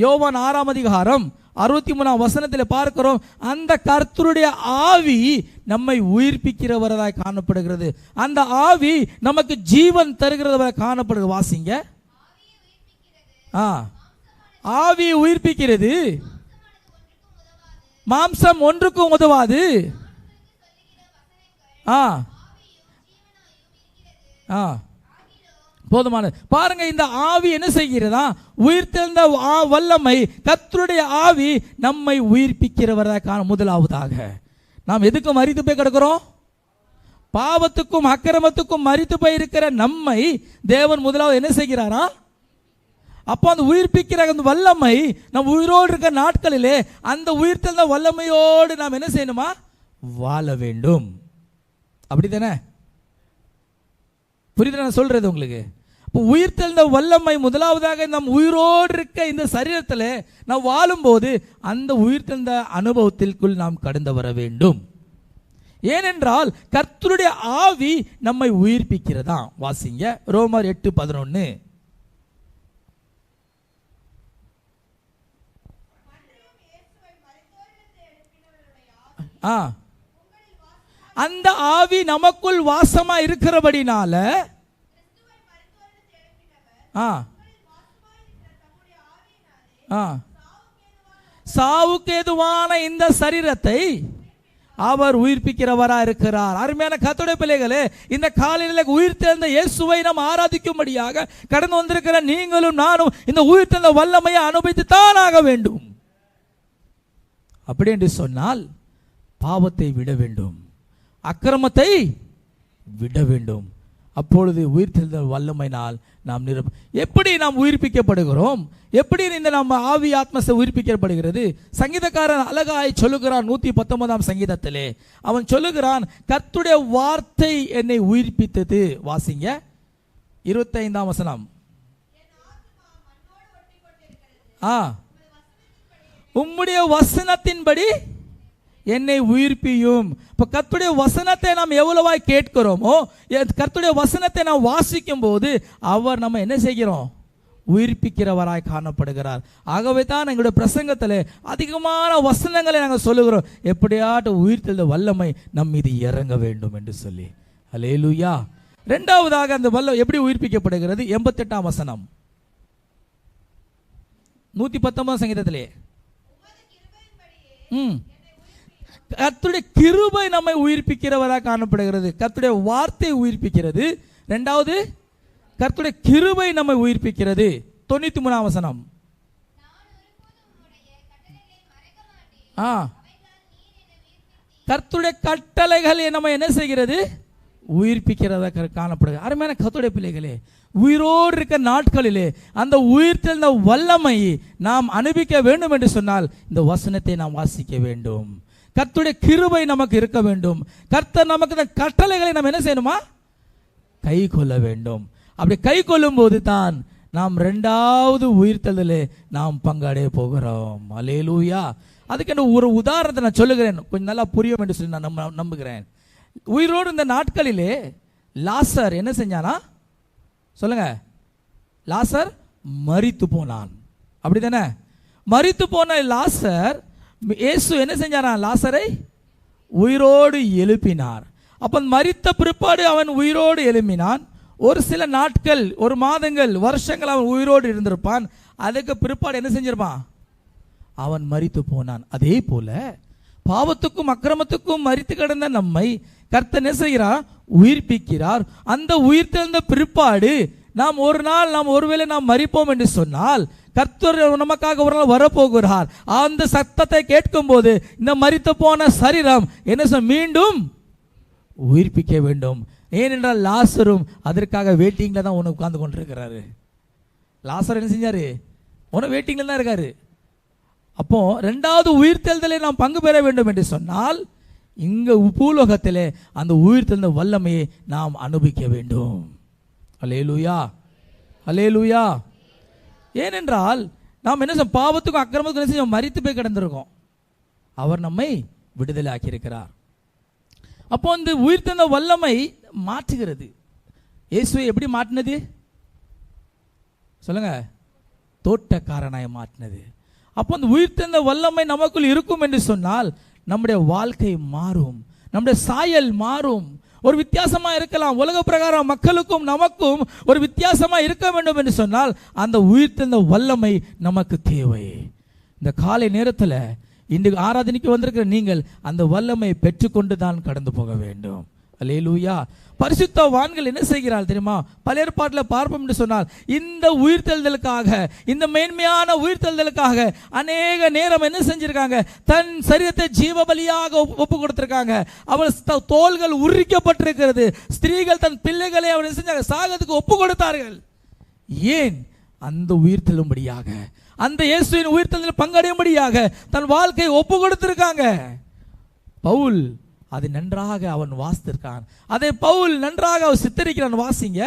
யோவான் 6ஆம் அதிகாரம் 63ஆம் வசனத்தில் பார்க்கிறோம், அந்த கர்த்தருடைய ஆவி நம்மை உயிர்ப்பிக்கிறவராய் காணப்படுகிறது. அந்த ஆவி நமக்கு ஜீவன் தருகிறவராய் காணப்படுகிறது. வாசிங்க. ஆவி உயிர்ப்பிக்கிறது, மாம்சம் ஒன்றுக்கும் உதவாது. போதுமான பாருங்க, இந்த ஆவி என்ன செய்கிறதா? உயிர்த்தெழுந்த வல்லமை, கர்த்தருடைய ஆவி நம்மை உயிர்ப்பிக்கிறவராக. முதலாவதாக நாம் எதுக்கு மரித்து போய் கிடக்கிறோம்? பாவத்துக்கும் அக்கிரமத்துக்கும் மரித்து போய் இருக்கிற நம்மை தேவன் முதலாவது என்ன செய்கிறாரா? அப்போ அந்த உயிர்ப்பிக்கிற அந்த வல்லமை நம் உயிரோடு இருக்கிற நாட்களிலே அந்த உயிர்த்தெழுந்த வல்லமையோடு நாம் என்ன செய்யணுமா? வாழ வேண்டும். அப்படித்தானே? புரியுது நான் சொல்றது உங்களுக்கு? இப்போ உயிர்த்தெழுந்த வல்லமை முதலாவதாக நம் உயிரோடு இருக்க இந்த சரீரத்தில் நாம் வாழும்போது அந்த உயிர்த்தெழுந்த அனுபவத்திற்குள் நாம் கடந்து வர வேண்டும். ஏனென்றால் கர்த்தருடைய ஆவி நம்மை உயிர்ப்பிக்கிறதா. வாசிங்க ரோமர் 8:11. அந்த ஆவி நமக்குள் வாசமா இருக்கிறபடினால சாவுக்கு ஏதுவான இந்த சரீரத்தை அவர் உயிர்ப்பிக்கிறவரா இருக்கிறார். அருமையான கர்த்தருடைய பிள்ளைகளே, இந்த காலையில் உயிர்த்தெழுந்த இயேசுவை நாம் ஆராதிக்கும்படியாக கடந்து வந்திருக்கிற நீங்களும் நானும் இந்த உயிர்த்தெழுந்த வல்லமையை அனுபவித்து தான் ஆக வேண்டும். அப்படி என்று சொன்னால் பாவத்தை விட வேண்டும், அக்கிரமத்தை விட வேண்டும். அப்பொழுது உயிர்த்தெழுந்த வல்லமையினால் நாம் எப்படி நாம் உயிர்ப்பிக்கப்படுகிறோம்? எப்படி இந்த நம்ம ஆவி ஆத்மச உயிர்ப்பிக்கப்படுகிறது? சங்கீதக்காரன் அழகாய் சொல்லுகிறான் 119ஆம் சங்கீதத்திலே. அவன் சொல்லுகிறான், கர்த்தருடைய வார்த்தை என்னை உயிர்ப்பித்தது. வாசிங்க 25ஆம் வசனம். உம்முடைய வசனத்தின்படி என்னை உயிர்ப்பியும். இப்போ கர்த்தருடைய வசனத்தை நாம் எவ்வளவாய் கேட்கிறோமோ, கர்த்தருடைய வசனத்தை நாம் வாசிக்கும் போது அவர் நம்ம என்ன செய்கிறோம்? உயிர்ப்பிக்கிறவராய் காணப்படுகிறார். ஆகவே தான் எங்களுடைய பிரசங்கத்தில் அதிகமான வசனங்களை நாங்கள் சொல்லுகிறோம், எப்படியாட்டும் உயிர்த்தெழுந்த வல்லமை நம் மீது இறங்க வேண்டும் என்று சொல்லி. அல்லேலூயா. இரண்டாவதாக அந்த வல்லம் எப்படி உயிர்ப்பிக்கப்படுகிறது? 88ஆம் வசனம் 119ஆம் சங்கீதத்திலே. கர்த்தருடைய கிருபை நம்மை உயிர்ப்பிக்கிறவராக காணப்படுகிறது. கர்த்தருடைய வார்த்தை உயிர்ப்பிக்கிறது. இரண்டாவது கர்த்தருடைய கிருபை நம்மை உயிர்ப்பிக்கிறது. 93ஆம் வசனம். கர்த்தருடைய கட்டளைகள் நம்ம என்ன செய்கிறது? உயிர்ப்பிக்கிறதாக காணப்படுகிறது. அருமையான கர்த்தருடைய பிள்ளைகளே, உயிரோடு இருக்க நாட்களிலே அந்த உயிர்த்தெழுந்த வல்லமை நாம் அனுபவிக்க வேண்டும் என்று சொன்னால் இந்த வசனத்தை நாம் வாசிக்க வேண்டும். கர்த்தருடைய கிருபை நமக்கு இருக்க வேண்டும். கர்த்தர் நமக்கு இந்த கட்டளைகளை நாம் என்ன செய்யணுமா? கை கொள்ள வேண்டும். அப்படி கை கொள்ளும் போது தான் நாம் இரண்டாவது உயிர்த்தெழுதலே நாம் பங்கடைய போகிறோம். அல்லேலூயா. அதுக்கு ஒரு உதாரணத்தை நான் சொல்லுகிறேன், கொஞ்சம் நல்லா புரியும் என்று சொல்லி நான் நம்புகிறேன். உயிரோடு இந்த நாட்களிலே லாசர் என்ன செஞ்சானா? சொல்லுங்க. லாசர் மரித்து போனான். அப்படிதானே? மரித்து போன லாசர், இயேசு என்ன செஞ்சாரா? லாசரை உயிரோடு எழுப்பினார். அப்ப மரித்த பிற்பாடு அவன் உயிரோடு எழுப்பினான். ஒரு சில நாட்கள், ஒரு மாதங்கள், வருஷங்கள் அவன் உயிரோடு இருந்திருப்பான். அதுக்கு பிற்பாடு என்ன செஞ்சிருப்பான்? அவன் மரித்து போனான். அதே போல பாவத்துக்கும் அக்கிரமத்துக்கும் மரித்து கிடந்த நம்மை கர்த்தர் என்ன செய்கிறார்? உயிர்ப்பிக்கிறார். அந்த உயிர்த்தெழுந்த பிற்பாடு நாம் ஒரு நாள், நாம் ஒருவேளை நாம் மரிப்போம் என்று சொன்னால் கர்த்தர் நமக்காக ஒரு நாள் வரப்போகிறார். அந்த சத்தத்தை கேட்கும் போது இந்த மரித்து போன சரீரம் என்ன மீண்டும் உயிர்ப்பிக்க வேண்டும். ஏனென்றால் லாசரும் அதற்காக வெயிட்டிங்ல தான் உனக்கு உட்கார்ந்து கொண்டிருக்கிறாரு. லாசர் என்ன செஞ்சாரு? உன வெயிட்டிங்ல தான் இருக்காரு. அப்போ இரண்டாவது உயிர்த்தெழுதலை நாம் பங்கு பெற வேண்டும் என்று சொன்னால் இங்க பூலோகத்திலே அந்த உயிர்த்தெழுந்த வல்லமையை நாம் அனுபவிக்க வேண்டும். அல்லேலூயா, அல்லேலூயா. ஏனென்றால் நாம் என்ன பாவத்துக்கும் அக்கிரமத்துக்கும் என்ன மரித்து போய் கிடந்திருக்கோம். அவர் நம்மை விடுதலை ஆக்கியிருக்கிறார். அப்போ இந்த உயிர்த்தெழுந்த வல்லமை மாற்றுகிறது. இயேசுவை எப்படி மாற்றினது? சொல்லுங்க. தோட்டக்காரனாய் மாற்றினது. அப்போ அந்த உயிர்த்தெழுந்த வல்லமை நமக்குள் இருக்கும் என்று சொன்னால் நம்முடைய வாழ்க்கை மாறும், நம்முடைய சாயல் மாறும். ஒரு வித்தியாசமா இருக்கலாம். உலக பிரகாரம் மக்களுக்கும் நமக்கும் ஒரு வித்தியாசமா இருக்க வேண்டும் என்று சொன்னால் அந்த உயிர்த்தெழுந்த வல்லமை நமக்கு தேவை. இந்த காலை நேரத்தில் இன்று ஆராதனைக்கு வந்திருக்கிற நீங்கள் அந்த வல்லமை பெற்றுக்கொண்டு தான் கடந்து போக வேண்டும். அல்லேலூயா. பரிசுத்தவான்கள் என்ன செய்கிறார்கள் தெரியுமா? பழைய ஏற்பாட்டில் பார்ப்போம் என்று சொன்னால், இந்த உயிர்த்தெழுதலுக்காக, இந்த மேன்மையான உயிர்த்தெழுதலுக்காக அநேக நேரம் என்ன செஞ்சிருக்காங்க? தன் சரீரத்தை ஜீவ பலியாக ஒப்பு கொடுத்திருக்காங்க. அவள் தோள்கள் உரிக்கப்பட்டிருக்கிறது. ஸ்திரீகள் தன் பிள்ளைகளை அவர் செஞ்சாங்க, சாகத்துக்கு ஒப்பு கொடுத்தார்கள். ஏன்? அந்த உயிர்த்தெழும்படியாக, அந்த இயேசுவின் உயிர்த்தெழுதலில் பங்கடையும்படியாக தன் வாழ்க்கையை ஒப்பு கொடுத்திருக்காங்க. பவுல் அதை நன்றாக அவன் வாசித்திருக்கான். அதை பவுல் நன்றாக அவர் சித்தரிக்கிறான். வாசிங்க,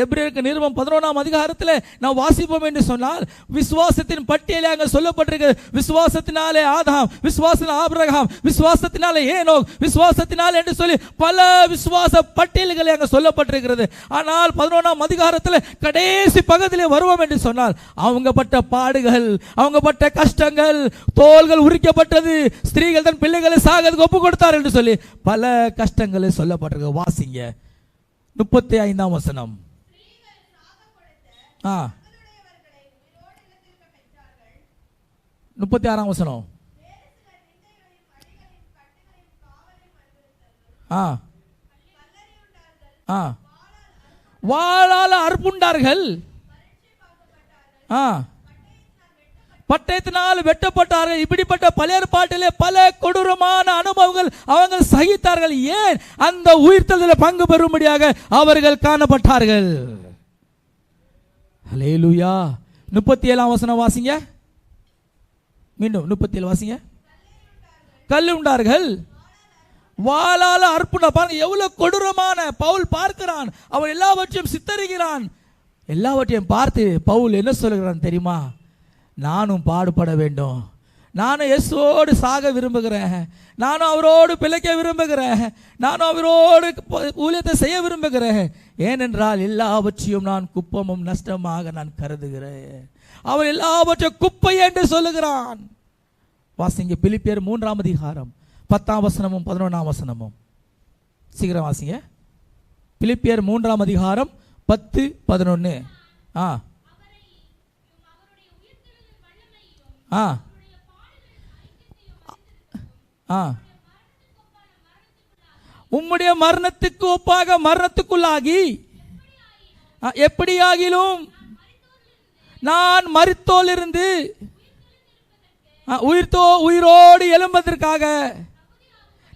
எபிரேயருக்கு நிருபம் 11ஆம் அதிகாரத்தில் நாம் வாசிப்போம் என்று சொன்னால், விசுவாசத்தின் பட்டியலே அங்கே சொல்லப்பட்டிருக்கு. விசுவாசத்தினாலே ஆதாம், விசுவாசத்தினாலே ஆபிரகாம், விசுவாசத்தினாலே ஏனோக், விசுவாசத்தினாலே என்று சொல்லி பல விசுவாச பட்டியல்களை அங்கே சொல்லப்பட்டிருக்கிறது. ஆனால் 11ஆம் அதிகாரத்தில் கடைசி பகுதியிலே வருவோம் என்று சொன்னால், அவங்க பட்ட பாடுகள், அவங்க பட்ட கஷ்டங்கள், தோள்கள் உரிக்கப்பட்டது, ஸ்திரீகள் தன் பிள்ளைகளை சாகதுக்கு ஒப்பு கொடுத்தார் என்று சொல்லி பல கஷ்டங்களை சொல்லப்பட்டிருக்கு. வாசிங்க 35ஆம் வசனம். 36ஆம் வசனம். வாளால் அறுப்புண்டார்கள், பட்டயத்தினால் வெட்டப்பட்டார்கள். இப்படிப்பட்ட பழைய ஏற்பாட்டிலே பல கொடூரமான அனுபவங்கள் அவங்க சகித்தார்கள். ஏன்? அந்த உயிர்த்தெழுதலில் பங்கு பெறும்படியாக அவர்கள் காணப்பட்டார்கள். ஹல்லேலூயா. 37ஆம் வசனம் வாசிங்க. மீண்டும் 37 வாசிங்க. கல் உண்டார்கள், வாளால அற்புதம். பாருங்க எவ்வளவு கொடூரமான. பவுல் பார்க்கிறான், அவன் எல்லாவற்றையும் சித்தரிக்கிறான். எல்லாவற்றையும் பார்த்து பவுல் என்ன சொல்லுகிறான் தெரியுமா? நானும் பாடுபட வேண்டும், நானும் இயேசுவோடு சாக விரும்புகிறேன், நானும் அவரோடு பிழைக்க விரும்புகிறேன், நானும் அவரோடு ஊழியத்தை செய்ய விரும்புகிறேன். ஏனென்றால் எல்லாவற்றையும் நான் குப்பமும் நஷ்டமாக நான் கருதுகிறேன். அவன் எல்லாவற்றையும் குப்பை என்று சொல்லுகிறான். வாசிங்க பிலிப்பியர் 3ஆம் அதிகாரம் 10ஆம் வசனமும் 11ஆம் வசனமும். சீக்கிரம் வாசிங்க. பிலிப்பியர் 3ஆம் அதிகாரம் 10, 11. உம்முடைய மரணத்துக்கு ஒப்பாக மரணத்துக்குள்ளாகி எப்படியாகிலும் நான் மரித்தோலிருந்து உயிரோடு எழும்பதற்காக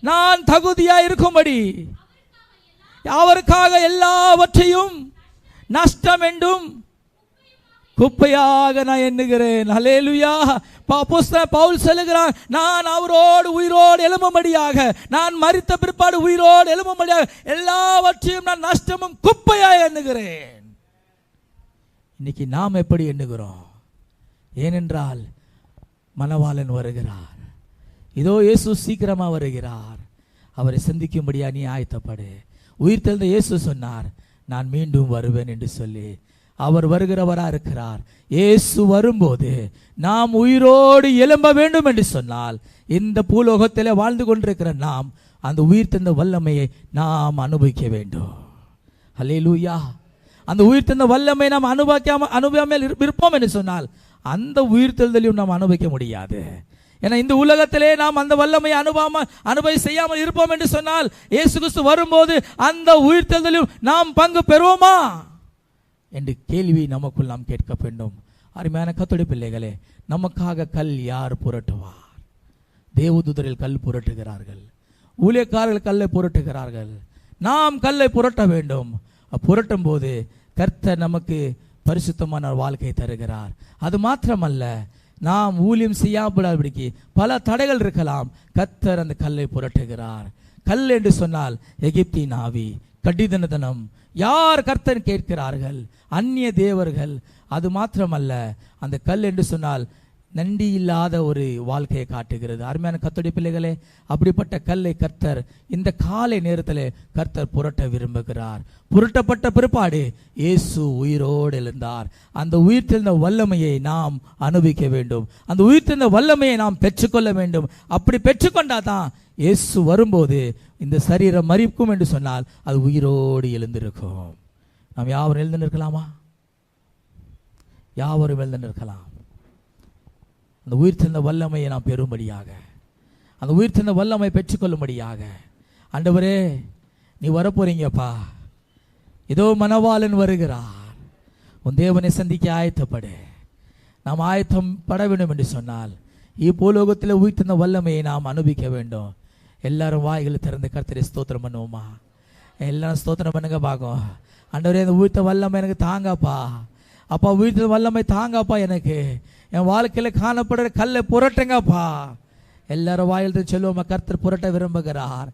நான் தகுதியா இருக்கும்படி அவருக்காக எல்லாவற்றையும் நஷ்டம் என்றும் குப்பையாக நான் எண்ணுகிறேன். ஹல்லேலூயா. பவுல் சொல்லுகிறான், நான் அவரோடு உயிரோடு எழும்பும்படியாக, நான் மரித்த பிற்பாடு உயிரோடு எழும்பும்படியாக எல்லாவற்றையும் நான் நஷ்டமும் குப்பையாக எண்ணுகிறேன். இன்னைக்கு நாம் எப்படி எண்ணுகிறோம்? ஏனென்றால் மணவாளன் வருகிறார். இதோ இயேசு சீக்கிரமா வருகிறார். அவரை சந்திக்கும்படியா நீ ஆயத்தப்படு. உயிர்த்தெழுந்த இயேசு சொன்னார், நான் மீண்டும் வருவேன் என்று சொல்லி. அவர் வருகிறவரா இருக்கிறார். இயேசு வரும்போது நாம் உயிரோடு எழும்ப வேண்டும் என்று சொன்னால், இந்த பூலோகத்தில் வாழ்ந்து கொண்டிருக்கிற நாம் அந்த உயிர்த்தெழுந்த வல்லமையை நாம் அனுபவிக்க வேண்டும். ஹல்லேலூயா. அந்த உயிர்த்தெழுந்த வல்லமை நாம் அனுபவிக்காமல் இருப்போம் என்று சொன்னால் அந்த உயிர்த்தெழுதலையும் நாம் அனுபவிக்க முடியாது. ஏன்னா இந்த உலகத்திலே நாம் அந்த வல்லமையை அனுபவி செய்யாமல் இருப்போம் என்று சொன்னால், இயேசு கிறிஸ்து வரும்போது அந்த உயிர்த்தெழுதலையும் நாம் பங்கு பெறுவோமா என்று கேள்வி நமக்குள் நாம் கேட்க வேண்டும். அருமையான கர்த்தருடைய பிள்ளைகளே, நமக்காக கல் யார் புரட்டுவார்? தேவதூதர்கள் கல் புரட்டுகிறார்கள், ஊழியக்காரர்கள் கல்லை புரட்டுகிறார்கள். நாம் கல்லை புரட்ட வேண்டும். புரட்டும் போது கர்த்தர் நமக்கு பரிசுத்தமான வாழ்க்கை தருகிறார். அது மாத்திரமல்ல, நாம் ஊழியம் செய்யாவிடாதபடிக்கு பல தடைகள் இருக்கலாம். கர்த்தர் அந்த கல்லை புரட்டுகிறார். கல் என்று சொன்னால் எகிப்தின் ஆவி, கடிதனதனம். யார் கர்த்தர் கேட்கிறார்கள்? அந்நிய தேவர்கள். அது மாத்திரமல்ல, அந்த கல் என்று சொன்னால் நன்றி இல்லாத ஒரு வாழ்க்கையை காட்டுகிறது. அருமையான கர்த்தருடைய பிள்ளைகளே, அப்படிப்பட்ட கல்லை கர்த்தர் இந்த காலை நேரத்தில் கர்த்தர் புரட்ட விரும்புகிறார். புரட்டப்பட்ட பிற்பாடு இயேசு உயிரோடு எழுந்தார். அந்த உயிர்த்தெழுந்த வல்லமையை நாம் அனுபவிக்க வேண்டும். அந்த உயிர்த்தெழுந்த வல்லமையை நாம் பெற்றுக்கொள்ள வேண்டும். அப்படி பெற்றுக்கொண்டாதான் இயேசு வரும்போது இந்த சரீரம் மரிக்கும் என்று சொன்னால் அது உயிரோடு எழுந்திருக்கும். நாம் யாவரும் எழுந்து நிற்கலாமா? யாவரும் எழுந்து நிற்கலாம். அந்த உயிர்த்தெழுந்த வல்லமையை நாம் பெறும்படியாக, அந்த உயிர்த்தெழுந்த வல்லமை பெற்றுக்கொள்ளும்படியாக, ஆண்டவரே நீ வரப்போறீங்கப்பா. இதோ மணவாளன் வருகிறார். உன் தேவனை சந்திக்க ஆயத்தப்படு. நாம் ஆயத்தம் பட வேண்டும் என்று சொன்னால் இப்போலோகத்தில் உயிர்த்தெழுந்த வல்லமையை நாம் அனுபவிக்க வேண்டும். எல்லாரும் வாய்களை திறந்து கர்த்தரை ஸ்தோத்திரம் பண்ணுவோமா? எல்லாரும் ஸ்தோத்திரம் பண்ணுங்க பார்க்கும். ஆண்டவரே, அந்த உயிர்த்த வல்லமை எனக்கு தாங்கப்பா. அப்பா, உயிர்த்த வல்லமை தாங்கப்பா. எனக்கு என் வாழ்க்கையில் காணப்படுற கல்லை புரட்டுங்கப்பா. எல்லாரும் வாயில் சொல்லுவோமா? கர்த்தர் புரட்ட விரும்புகிறார்.